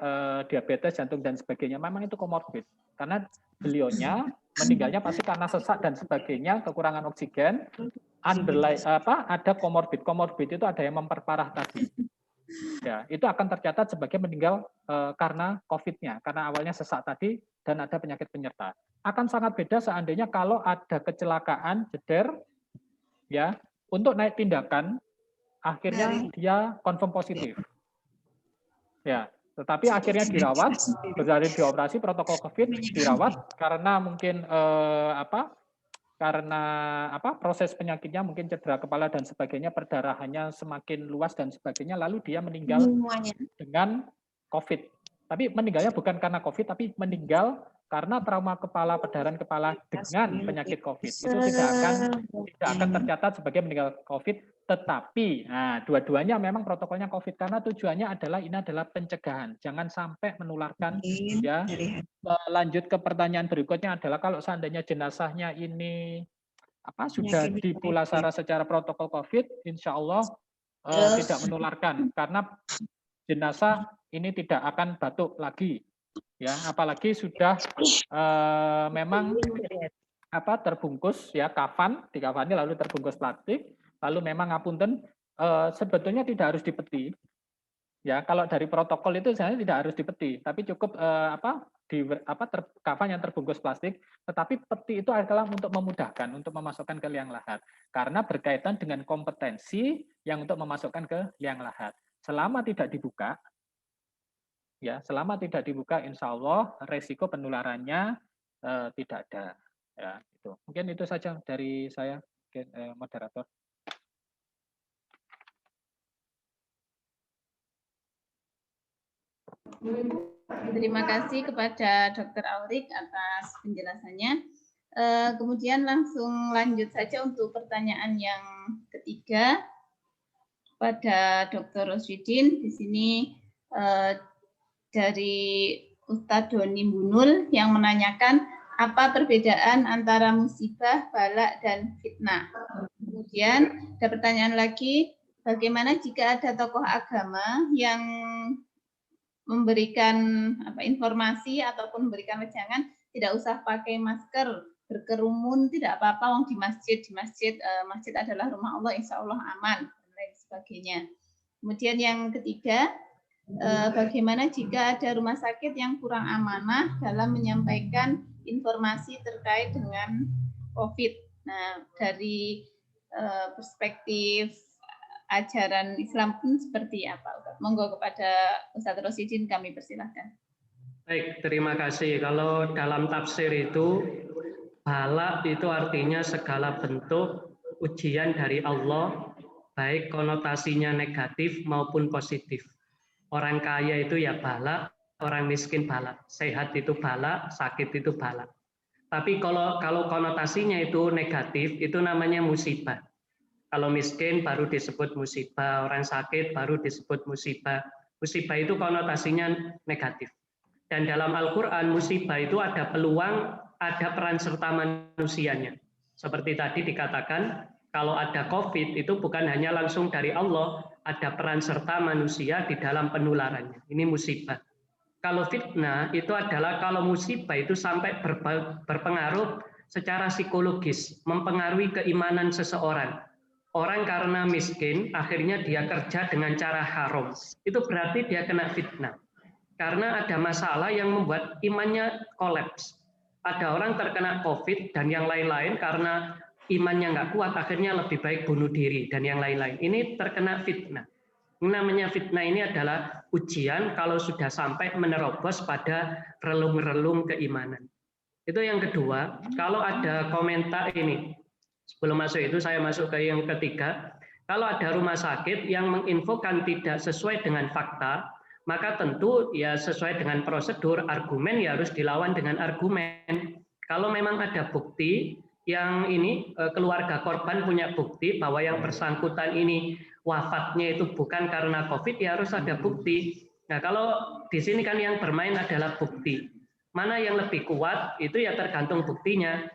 diabetes, jantung dan sebagainya, memang itu komorbid. Karena beliaunya meninggalnya pasti karena sesak dan sebagainya, kekurangan oksigen, ada komorbid. Komorbid itu ada yang memperparah tadi. Ya, itu akan tercatat sebagai meninggal karena COVID-nya, karena awalnya sesak tadi dan ada penyakit penyerta. Akan sangat beda seandainya kalau ada kecelakaan, jeder, ya, untuk naik tindakan, akhirnya dia konfirm positif. Ya, tetapi akhirnya dirawat, berada di operasi protokol COVID, dirawat karena mungkin proses penyakitnya mungkin cedera kepala dan sebagainya, perdarahannya semakin luas dan sebagainya, lalu dia meninggal dengan COVID. Tapi meninggalnya bukan karena COVID, tapi meninggal karena trauma kepala, perdarahan kepala dengan penyakit COVID. Itu tidak akan tercatat sebagai meninggal COVID, tetapi dua-duanya memang protokolnya COVID karena tujuannya adalah ini adalah pencegahan. Jangan sampai menularkan ya. Lanjut ke pertanyaan berikutnya adalah kalau seandainya jenazahnya ini sudah dipulasara secara protokol COVID, insya Allah tidak menularkan karena jenazah ini tidak akan batuk lagi, ya. Apalagi sudah memang terbungkus ya kafan, dikafani lalu terbungkus plastik, lalu memang ngapunten sebetulnya tidak harus dipeti. Ya, kalau dari protokol itu sebenarnya tidak harus dipeti, tapi cukup kafan yang terbungkus plastik, tetapi peti itu adalah untuk memudahkan, untuk memasukkan ke liang lahat. Karena berkaitan dengan kompetensi yang untuk memasukkan ke liang lahat. Selama tidak dibuka, insya Allah resiko penularannya tidak ada. Ya, itu. Mungkin itu saja dari saya, moderator. Terima kasih kepada Dr. Aurik atas penjelasannya. Kemudian langsung lanjut saja untuk pertanyaan yang ketiga pada Dr. Roswidin. Di sini dari Ustadz Doni Bunul yang menanyakan apa perbedaan antara musibah, balak, dan fitnah. Kemudian ada pertanyaan lagi, bagaimana jika ada tokoh agama yang memberikan informasi ataupun memberikan wejangan tidak usah pakai masker, berkerumun tidak apa-apa, wong di masjid masjid adalah rumah Allah, insya Allah aman dan lain sebagainya. Kemudian yang ketiga, bagaimana jika ada rumah sakit yang kurang amanah dalam menyampaikan informasi terkait dengan COVID. Nah, dari perspektif ajaran Islam pun seperti apa? Monggo kepada Ustadz Rosidin kami persilahkan. Baik, terima kasih. Kalau dalam tafsir itu, bala itu artinya segala bentuk ujian dari Allah, baik konotasinya negatif maupun positif. Orang kaya itu ya bala, orang miskin bala. Sehat itu bala, sakit itu bala. Tapi kalau konotasinya itu negatif, itu namanya musibah. Kalau miskin baru disebut musibah, orang sakit baru disebut musibah. Musibah itu konotasinya negatif. Dan dalam Al-Quran, musibah itu ada peluang, ada peran serta manusianya. Seperti tadi dikatakan, kalau ada COVID itu bukan hanya langsung dari Allah, ada peran serta manusia di dalam penularannya. Ini musibah. Kalau fitnah itu adalah kalau musibah itu sampai berpengaruh secara psikologis, mempengaruhi keimanan seseorang. Orang karena miskin, akhirnya dia kerja dengan cara haram. Itu berarti dia kena fitnah. Karena ada masalah yang membuat imannya kolaps. Ada orang terkena COVID dan yang lain-lain karena imannya nggak kuat, akhirnya lebih baik bunuh diri dan yang lain-lain. Ini terkena fitnah. Namanya fitnah ini adalah ujian kalau sudah sampai menerobos pada relung-relung keimanan. Itu yang kedua. Kalau ada komentar ini, sebelum masuk itu saya masuk ke yang ketiga. Kalau ada rumah sakit yang menginfokan tidak sesuai dengan fakta, maka tentu ya sesuai dengan prosedur, argumen ya harus dilawan dengan argumen. Kalau memang ada bukti yang ini keluarga korban punya bukti bahwa yang bersangkutan ini wafatnya itu bukan karena COVID, ya harus ada bukti. Nah, kalau di sini kan yang bermain adalah bukti. Mana yang lebih kuat itu ya tergantung buktinya.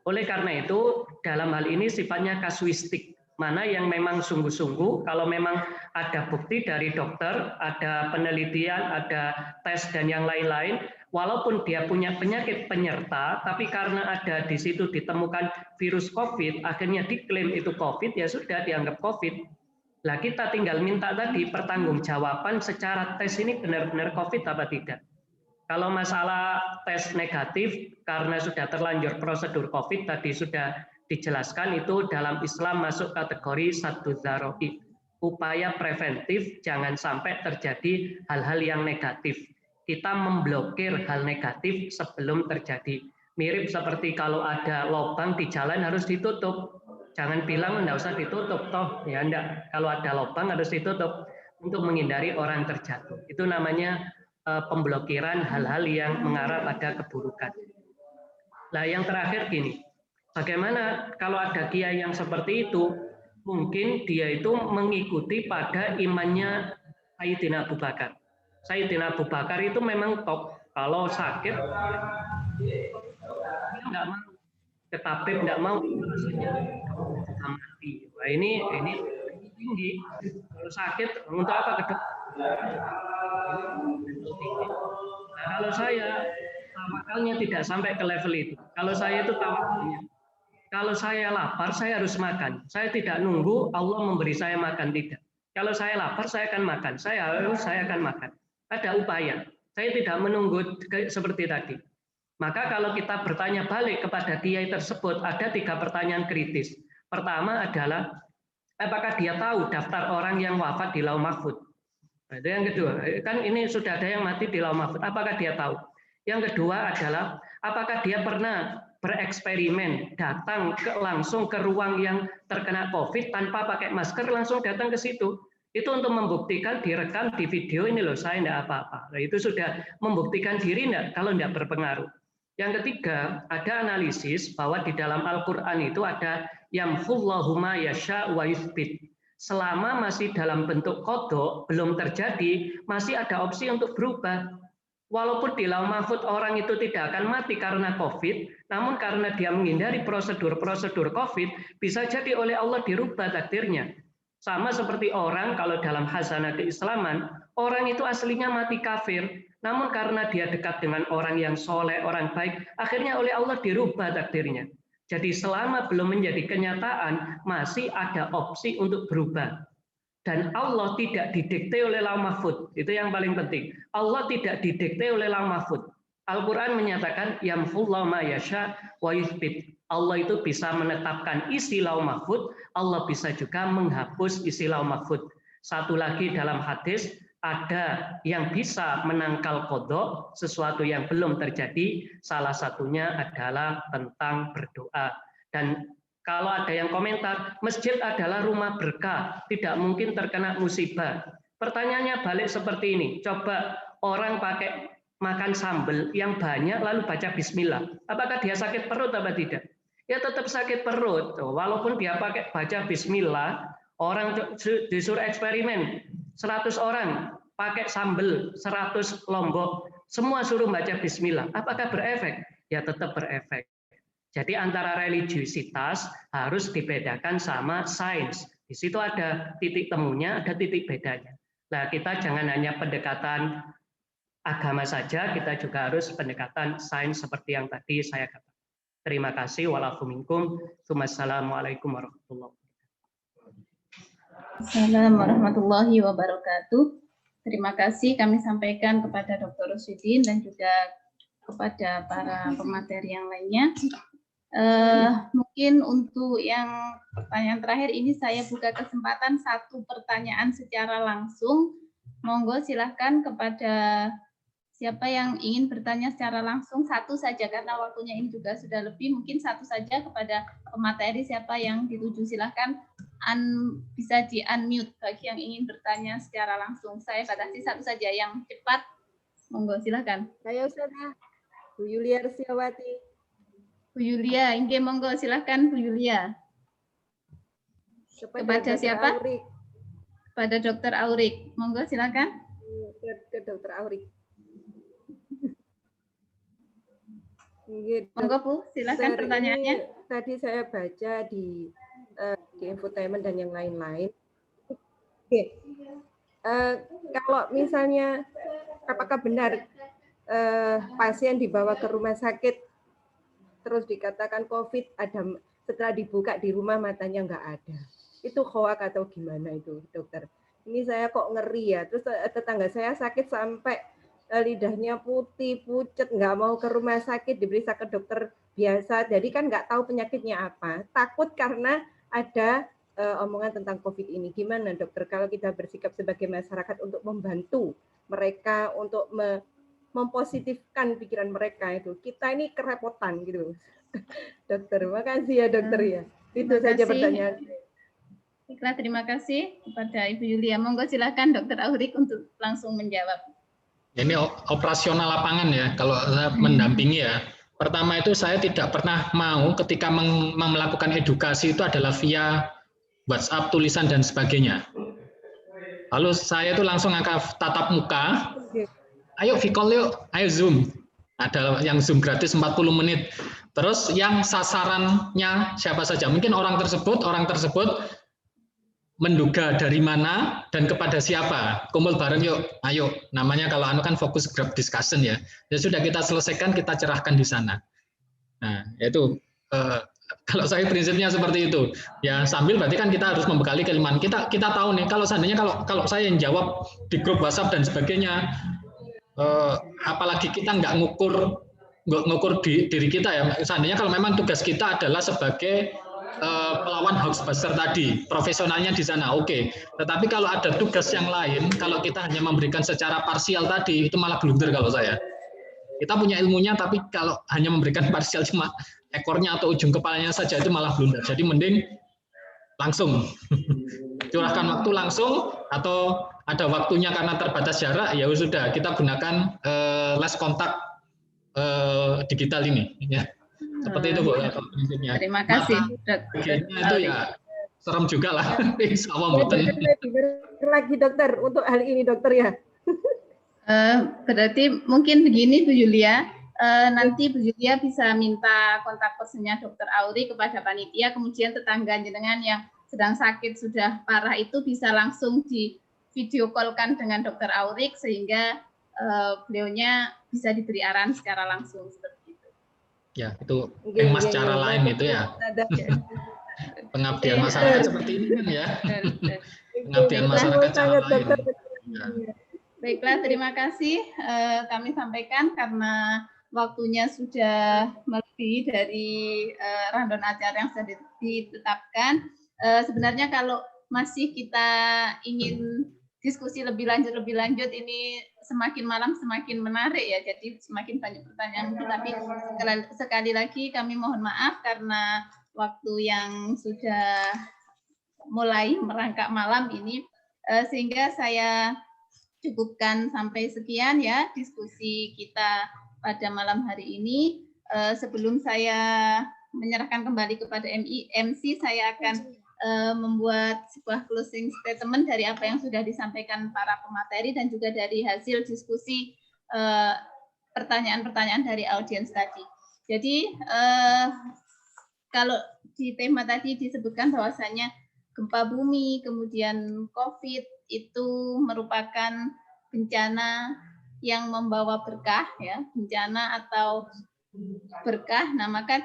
Oleh karena itu, dalam hal ini sifatnya kasuistik. Mana yang memang sungguh-sungguh, kalau memang ada bukti dari dokter, ada penelitian, ada tes dan yang lain-lain, walaupun dia punya penyakit penyerta, tapi karena ada di situ ditemukan virus COVID, akhirnya diklaim itu COVID, ya sudah dianggap COVID. Nah, kita tinggal minta tadi pertanggungjawaban secara tes ini benar-benar COVID apa tidak. Kalau masalah tes negatif karena sudah terlanjur prosedur COVID tadi sudah dijelaskan, itu dalam Islam masuk kategori satu dzaroi, upaya preventif jangan sampai terjadi hal-hal yang negatif. Kita memblokir hal negatif sebelum terjadi. Mirip seperti kalau ada lubang di jalan harus ditutup. Jangan bilang enggak usah ditutup toh, ya enggak. Kalau ada lubang harus ditutup untuk menghindari orang terjatuh. Itu namanya pemblokiran hal-hal yang mengarah pada keburukan. Nah, yang terakhir gini, bagaimana kalau ada kiai yang seperti itu, mungkin dia itu mengikuti pada imannya Sayyidina Abu Bakar. Sayyidina Abu Bakar itu memang top, kalau sakit dia nggak mau, ke tabib nggak mau, mati. Nah, ini tinggi. Kalau sakit untuk apa ke dokter? Nah, kalau saya tawakalnya tidak sampai ke level itu. Kalau saya itu tawakalnya, kalau saya lapar saya harus makan. Saya tidak nunggu Allah memberi saya makan, tidak. Kalau saya lapar, saya akan makan. Saya akan makan. Ada upaya. Saya tidak menunggu seperti tadi. Maka kalau kita bertanya balik kepada kiai tersebut, ada 3 pertanyaan kritis. Pertama adalah, apakah dia tahu daftar orang yang wafat di Lauh Mahfud? Itu yang kedua. Kan ini sudah ada yang mati di Lauh Mahfud. Apakah dia tahu? Yang kedua adalah, apakah dia pernah bereksperimen datang langsung ke ruang yang terkena COVID tanpa pakai masker, langsung datang ke situ? Itu untuk membuktikan direkam di video, ini loh saya tidak apa-apa. Nah, itu sudah membuktikan diri enggak kalau tidak berpengaruh. Yang ketiga, ada analisis bahwa di dalam Al-Quran itu ada yamhullahu ma yasha wa yuthbit. Selama masih dalam bentuk kodok, belum terjadi, masih ada opsi untuk berubah. Walaupun di Lauh Mahfud orang itu tidak akan mati karena COVID, namun karena dia menghindari prosedur-prosedur COVID, bisa jadi oleh Allah dirubah takdirnya. Sama seperti orang kalau dalam hasanah keislaman, orang itu aslinya mati kafir, namun karena dia dekat dengan orang yang soleh, orang baik, akhirnya oleh Allah dirubah takdirnya. Jadi selama belum menjadi kenyataan, masih ada opsi untuk berubah. Dan Allah tidak didikte oleh Lauh Mahfud. Itu yang paling penting. Allah tidak didikte oleh Lauh Mahfud. Al-Quran menyatakan, yamhullahu ma yasha wa yuthbit. Allah itu bisa menetapkan isi Lauh Mahfud, Allah bisa juga menghapus isi Lauh Mahfud. Satu lagi dalam hadis, ada yang bisa menangkal qadha, sesuatu yang belum terjadi, salah satunya adalah tentang berdoa. Dan kalau ada yang komentar, masjid adalah rumah berkah, tidak mungkin terkena musibah. Pertanyaannya balik seperti ini, coba orang pakai makan sambal yang banyak lalu baca bismillah, apakah dia sakit perut atau tidak? Ya tetap sakit perut, walaupun dia pakai baca bismillah. Orang disuruh eksperimen 100 orang pakai sambal 100 lombok, semua suruh baca bismillah, apakah berefek? Ya tetap berefek. Jadi antara religiusitas harus dibedakan sama sains. Di situ ada titik temunya, ada titik bedanya. Nah, kita jangan hanya pendekatan agama saja, kita juga harus pendekatan sains seperti yang tadi saya katakan. Terima kasih. Walafuminkum. Wassalamualaikum warahmatullahi wabarakatuh. Assalamualaikum warahmatullahi wabarakatuh. Terima kasih kami sampaikan kepada Dr. Rosyidin dan juga kepada para pemateri yang lainnya. Mungkin untuk yang pertanyaan terakhir ini saya buka kesempatan 1 pertanyaan secara langsung. Monggo silahkan kepada siapa yang ingin bertanya secara langsung, 1 saja karena waktunya ini juga sudah lebih, mungkin 1 saja kepada pemateri siapa yang dituju, silahkan bisa di unmute bagi yang ingin bertanya secara langsung. Saya batasi 1 saja yang cepat, monggo silahkan. Saya Ustazah Bu Yulia Rusiawati. Bu Yulia, inge monggo silahkan Bu Yulia. Kepada siapa? Aurik. Kepada Dr. Aurik, monggo silahkan. Ke Dr. Aurik. Monggo Bu, silakan pertanyaannya. Tadi saya baca di infotainment dan yang lain-lain. Oke. Kalau misalnya, apakah benar pasien dibawa ke rumah sakit terus dikatakan COVID, ada setelah dibuka di rumah matanya nggak ada? Itu hoak atau gimana itu, dokter? Ini saya kok ngeri ya. Terus tetangga saya sakit sampai lidahnya putih, pucet, nggak mau ke rumah sakit, diperiksa ke dokter biasa, jadi kan nggak tahu penyakitnya apa. Takut karena ada omongan tentang COVID ini. Gimana dokter kalau kita bersikap sebagai masyarakat untuk membantu mereka, untuk mempositifkan pikiran mereka itu? Kita ini kerepotan gitu. Dokter, makasih ya dokter ya. Itu saja pertanyaan. Baiklah, terima kasih kepada Ibu Yulia. Monggo silakan Dr. Aurik untuk langsung menjawab. Ini operasional lapangan ya, kalau saya mendampingi ya. Pertama itu saya tidak pernah mau ketika melakukan edukasi itu adalah via WhatsApp, tulisan, dan sebagainya. Lalu saya itu langsung angkat tatap muka, ayo V-call yuk, ayo Zoom. Ada yang Zoom gratis 40 menit. Terus yang sasarannya siapa saja, mungkin orang tersebut menduga dari mana dan kepada siapa, kumpul bareng yuk, ayo, namanya kalau kan fokus group discussion ya, ya sudah kita selesaikan, kita cerahkan di sana. Nah, yaitu Kalau saya prinsipnya seperti itu. Ya sambil berarti kan kita harus membekali keilmuan. Kita tahu nih kalau seandainya kalau saya yang jawab di grup WhatsApp dan sebagainya, apalagi kita nggak ngukur diri kita ya. Seandainya kalau memang tugas kita adalah sebagai pelawan hoaxbuster tadi, profesionalnya di sana, oke. Tetapi kalau ada tugas yang lain, kalau kita hanya memberikan secara parsial tadi, itu malah blunder kalau saya. Kita punya ilmunya, tapi kalau hanya memberikan parsial cuma ekornya atau ujung kepalanya saja, itu malah blunder. Jadi mending langsung curahkan waktu langsung, atau ada waktunya karena terbatas jarak, ya sudah kita gunakan less kontak digital ini. Ya. Seperti itu Bu. Prinsipnya. Terima kasih. Itu ya serem juga lah. Sama lagi dokter untuk hal ini dokter ya. Berarti mungkin begini Bu Yulia, nanti Bu Yulia bisa minta kontak personnya Dokter Auri kepada panitia, kemudian tetangga jenengan yang sedang sakit sudah parah itu bisa langsung di video call-kan dengan Dokter Aurik sehingga beliaunya bisa diberi arahan secara langsung seperti itu. Ya, itu emas cara lain itu ya. Pengabdian masyarakat seperti ini kan ya. Pengabdian masyarakat cara lain. Ya. Baiklah, terima kasih kami sampaikan karena waktunya sudah melebihi dari rundown acara yang sudah ditetapkan. Sebenarnya kalau masih kita ingin diskusi lebih lanjut ini semakin malam semakin menarik ya, jadi semakin banyak pertanyaan. Tetapi sekali lagi kami mohon maaf karena waktu yang sudah mulai merangkak malam ini, sehingga saya cukupkan sampai sekian ya diskusi kita pada malam hari ini. Sebelum saya menyerahkan kembali kepada MC, saya akan membuat sebuah closing statement dari apa yang sudah disampaikan para pemateri dan juga dari hasil diskusi pertanyaan-pertanyaan dari audiens tadi. Jadi kalau di tema tadi disebutkan bahwasanya gempa bumi, kemudian COVID itu merupakan bencana yang membawa berkah, ya, bencana atau berkah. Nah, maka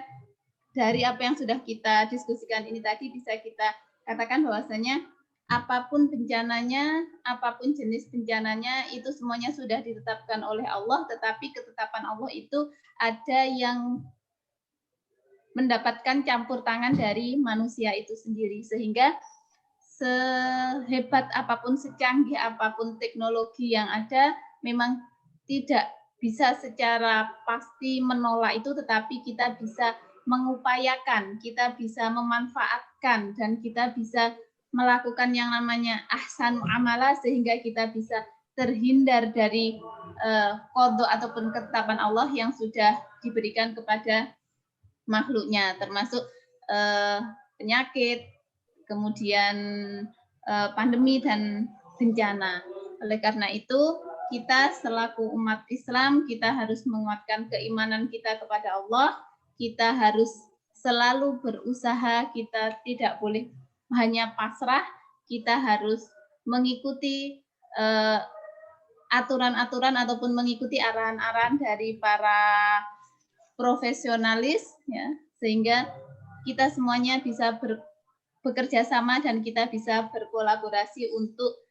dari apa yang sudah kita diskusikan ini tadi bisa kita katakan bahwasanya apapun bencananya, apapun jenis bencananya, itu semuanya sudah ditetapkan oleh Allah, tetapi ketetapan Allah itu ada yang mendapatkan campur tangan dari manusia itu sendiri, sehingga sehebat apapun, secanggih apapun teknologi yang ada, memang tidak bisa secara pasti menolak itu, tetapi kita bisa mengupayakan, kita bisa memanfaatkan, dan kita bisa melakukan yang namanya ahsanu amala, sehingga kita bisa terhindar dari qadha ataupun ketetapan Allah yang sudah diberikan kepada makhluknya, termasuk penyakit, kemudian pandemi dan bencana. Oleh karena itu, kita selaku umat Islam, kita harus menguatkan keimanan kita kepada Allah, kita harus selalu berusaha, kita tidak boleh hanya pasrah, kita harus mengikuti aturan-aturan ataupun mengikuti arahan-arahan dari para profesionalis, ya, sehingga kita semuanya bisa bekerja sama dan kita bisa berkolaborasi untuk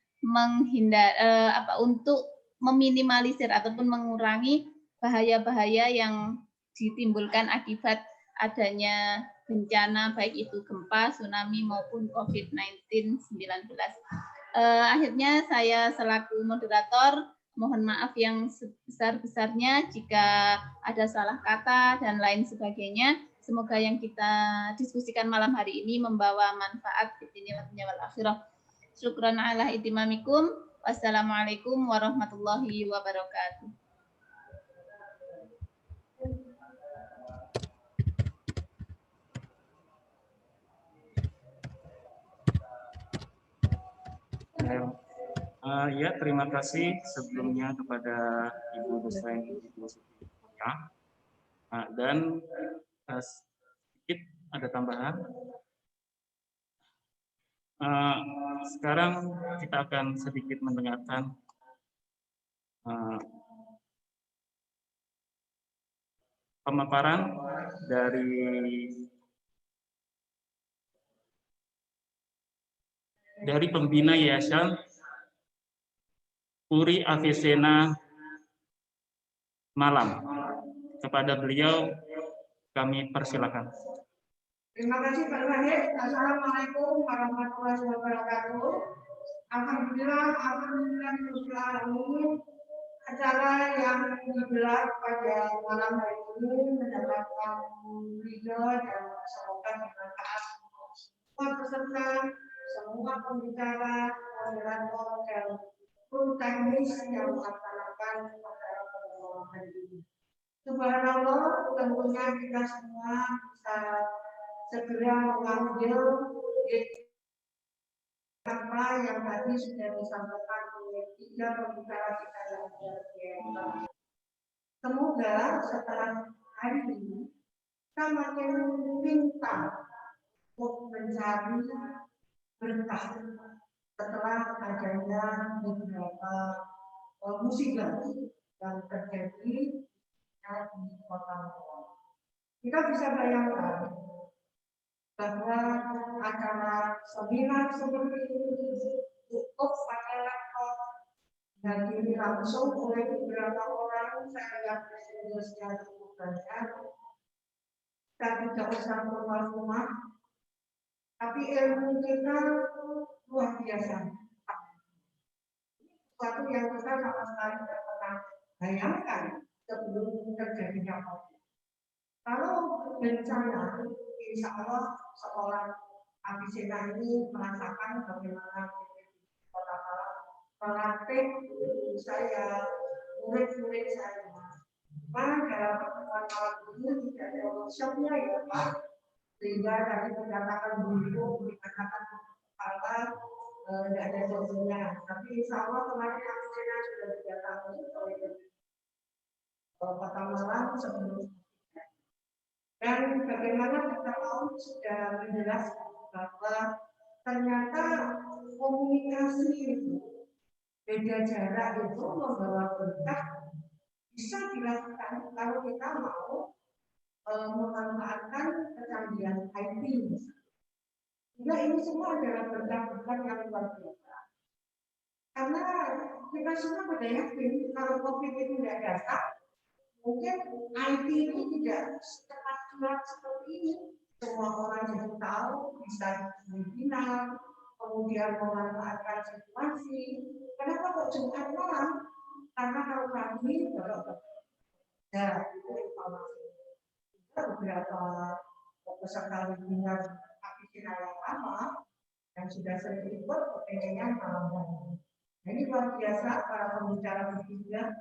untuk meminimalisir ataupun mengurangi bahaya-bahaya yang ditimbulkan akibat adanya bencana, baik itu gempa, tsunami maupun COVID-19. Akhirnya saya selaku moderator mohon maaf yang sebesar-besarnya jika ada salah kata dan lain sebagainya. Semoga yang kita diskusikan malam hari ini membawa manfaat di dunia wal akhirah. Syukran ala itimamikum. Wassalamualaikum warahmatullahi wabarakatuh. Ya, terima kasih sebelumnya kepada Ibu dosen Ibu Sufiya. Dan sedikit ada tambahan. Sekarang kita akan sedikit mendengarkan pemaparan dari dari pembina Yayasan Puri Avicenna Malang. Kepada beliau kami persilakan. Terima kasih Pak Wahid. Assalamualaikum warahmatullahi wabarakatuh. Alhamdulillah acara yang digelar pada malam hari ini mendapatkan ridho dan semoga bermanfaat untuk semua peserta, semua pembicara, moderator dan kru teknis yang melaksanakan acara pada hari ini. Subhanallah, tentunya kita semua bisa segera mengambil apa yang tadi sudah disampaikan oleh 3 pembicara kita yang berbicara. Semoga setelah hari ini kita makin pintar untuk mencari berkah setelah adanya beberapa musibah yang terjadi di kota Malang. Kita bisa bayangkan bahwa acara seminar seperti ini cukup pakai laptop dan dihadiri langsung oleh beberapa orang. Saya lihat presentasinya cukup banyak. Kita tidak usah keluar rumah, tapi ilmu kita luar biasa. Sesuatu yang kita sama sekali tidak pernah bayangkan sebelum terjadinya COVID. Kalau bencana, insya Allah sekolah Avicenna ini merasakan bagaimana kota Malang melatih saya, murid-murid saya. Dalam pertemuan malam ini tidak ada workshopnya ya Pak, sehingga tadi dikatakan dulu, dikatakan kepala tidak ada solusinya. Tapi insya Allah kemarin Avicenna sudah didatangi oleh Kota Malang sebelum. Dan bagaimana kita tahu sudah menjelaskan bahwa ternyata komunikasi itu, beda jarak itu membawa berkah bisa dilakukan kalau kita mau memanfaatkan kecanggihan IT. Nah, ini semua adalah berkah-berkah yang luar biasa. Karena kita semua pada yakin kalau COVID itu tidak datang, mungkin IT ini tidak secepat kilat seperti ini. Semua orang jadi tahu, bisa webinar, kemudian memanfaatkan situasi. Kenapa kok Jumat malam? Karena kalau kami ya itu informasi. Beberapa peserta webinar Avicenna yang lama yang sudah sering ikut, pengennya malam hari. Nah, ini luar biasa para pembicara bertiga.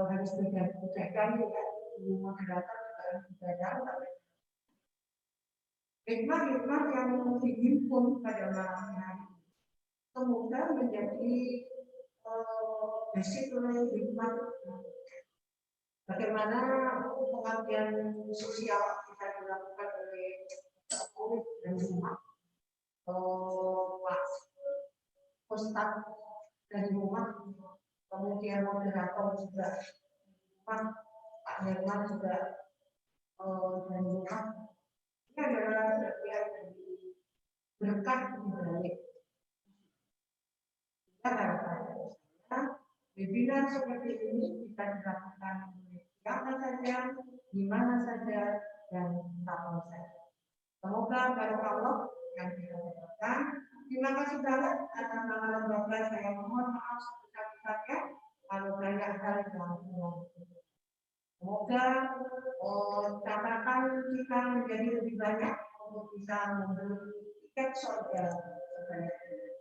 Harus dijaga juga di moderator juga dijaga. Hikmah-hikmah yang dihimpun pada malam hari semoga menjadi basic hikmah bagaimana pengabdian sosial bisa dilakukan oleh murid dan rumah, Ustaz dari rumah, kemudian moderator juga, Pak Herman juga dari rumah. Ini adalah bagian dari berkah di balik. Kita harapan webinar seperti ini bisa dilakukan siapa saja, di mana saja, dan kapan saja. Semoga Allah yang kita dapatkan. Terima kasih banget atas nama lembaga. Saya mohon maaf sebesar-besarnya kalau banyak hal yang kurang. Semoga catatan kita menjadi lebih banyak untuk bisa membeli tiket surga sebanyak-banyaknya.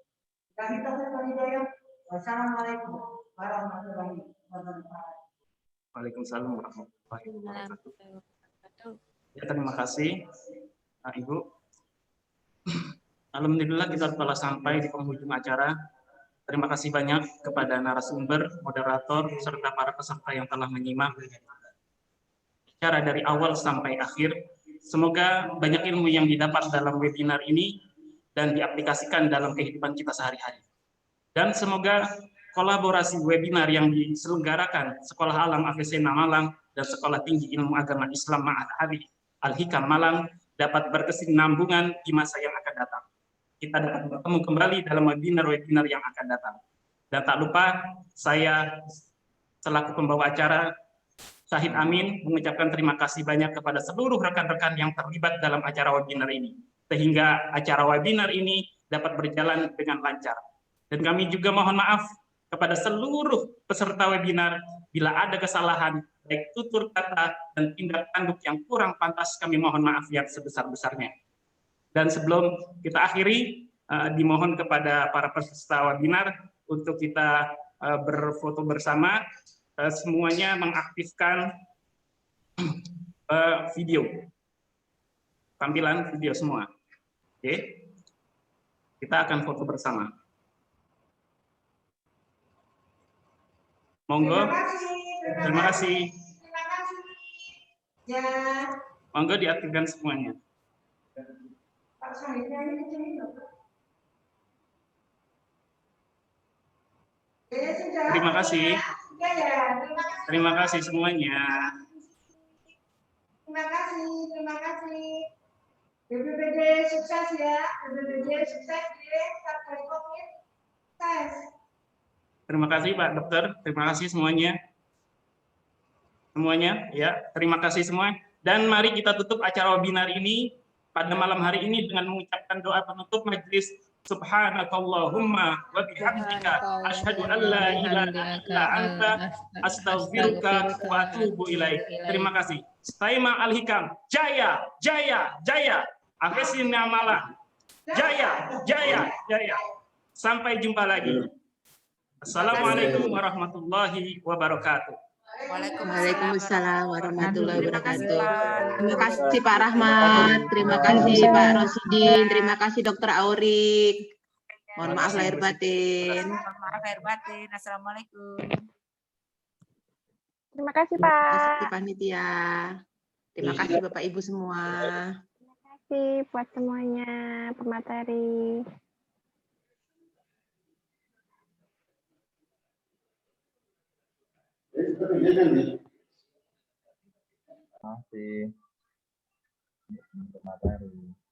Kami tahu hidayah. Wassalamualaikum warahmatullahi wabarakatuh. Waalaikumsalam warahmatullahi wabarakatuh. Ya, terima kasih Ibu. Alhamdulillah kita telah sampai di penghujung acara. Terima kasih banyak kepada narasumber, moderator, serta para peserta yang telah menyimak acara dari awal sampai akhir. Semoga banyak ilmu yang didapat dalam webinar ini dan diaplikasikan dalam kehidupan kita sehari-hari. Dan semoga kolaborasi webinar yang diselenggarakan Sekolah Alam Avicenna Malang dan Sekolah Tinggi Ilmu Agama Islam Ma'had Al-Hikam Malang dapat berkesinambungan di masa yang akan datang. kita dapat bertemu kembali dalam webinar-webinar yang akan datang. Dan tak lupa, saya selaku pembawa acara, Syahid Amin, mengucapkan terima kasih banyak kepada seluruh rekan-rekan yang terlibat dalam acara webinar ini, sehingga acara webinar ini dapat berjalan dengan lancar. Dan kami juga mohon maaf kepada seluruh peserta webinar bila ada kesalahan, baik tutur kata dan tindak tanduk yang kurang pantas, kami mohon maaf yang sebesar-besarnya. Dan sebelum kita akhiri, dimohon kepada para peserta webinar untuk kita berfoto bersama, semuanya mengaktifkan video, tampilan video semua. Oke, kita akan foto bersama. Monggo. Terima kasih. Terima kasih. Ya. Monggo diaktifkan semuanya. Pak Syahidnya ini kecilin loh. Terima kasih. Terima kasih semuanya. Terima kasih. BPBD sukses ya. BPBD sukses ya. Satgas Covid. Sukses. Terima kasih Pak Dokter. Terima kasih semuanya. Semuanya, ya. Terima kasih semua. Dan mari kita tutup acara webinar ini pada malam hari ini dengan mengucapkan doa penutup majelis. Subhanakallahumma wa bihamdika asyhadu an la ilaha illa anta astaghfiruka wa atubu ilaik. Terima kasih. Staima Al-Hikam. Jaya, jaya, jaya. Afesin Amala. Jaya, jaya, jaya. Sampai jumpa lagi. Assalamualaikum warahmatullahi wabarakatuh. Waalaikumsalam warahmatullahi wabarakatuh. Terima kasih Pak Rahmat, terima kasih Pak Rosidin, terima kasih Dokter Aurik. Mohon maaf lahir batin. Mohon maaf lahir batin. Assalamualaikum. Terima kasih Pak. Terima kasih panitia. Terima kasih Bapak Ibu semua. Terima kasih buat semuanya pemateri. Terima kasih. Materi.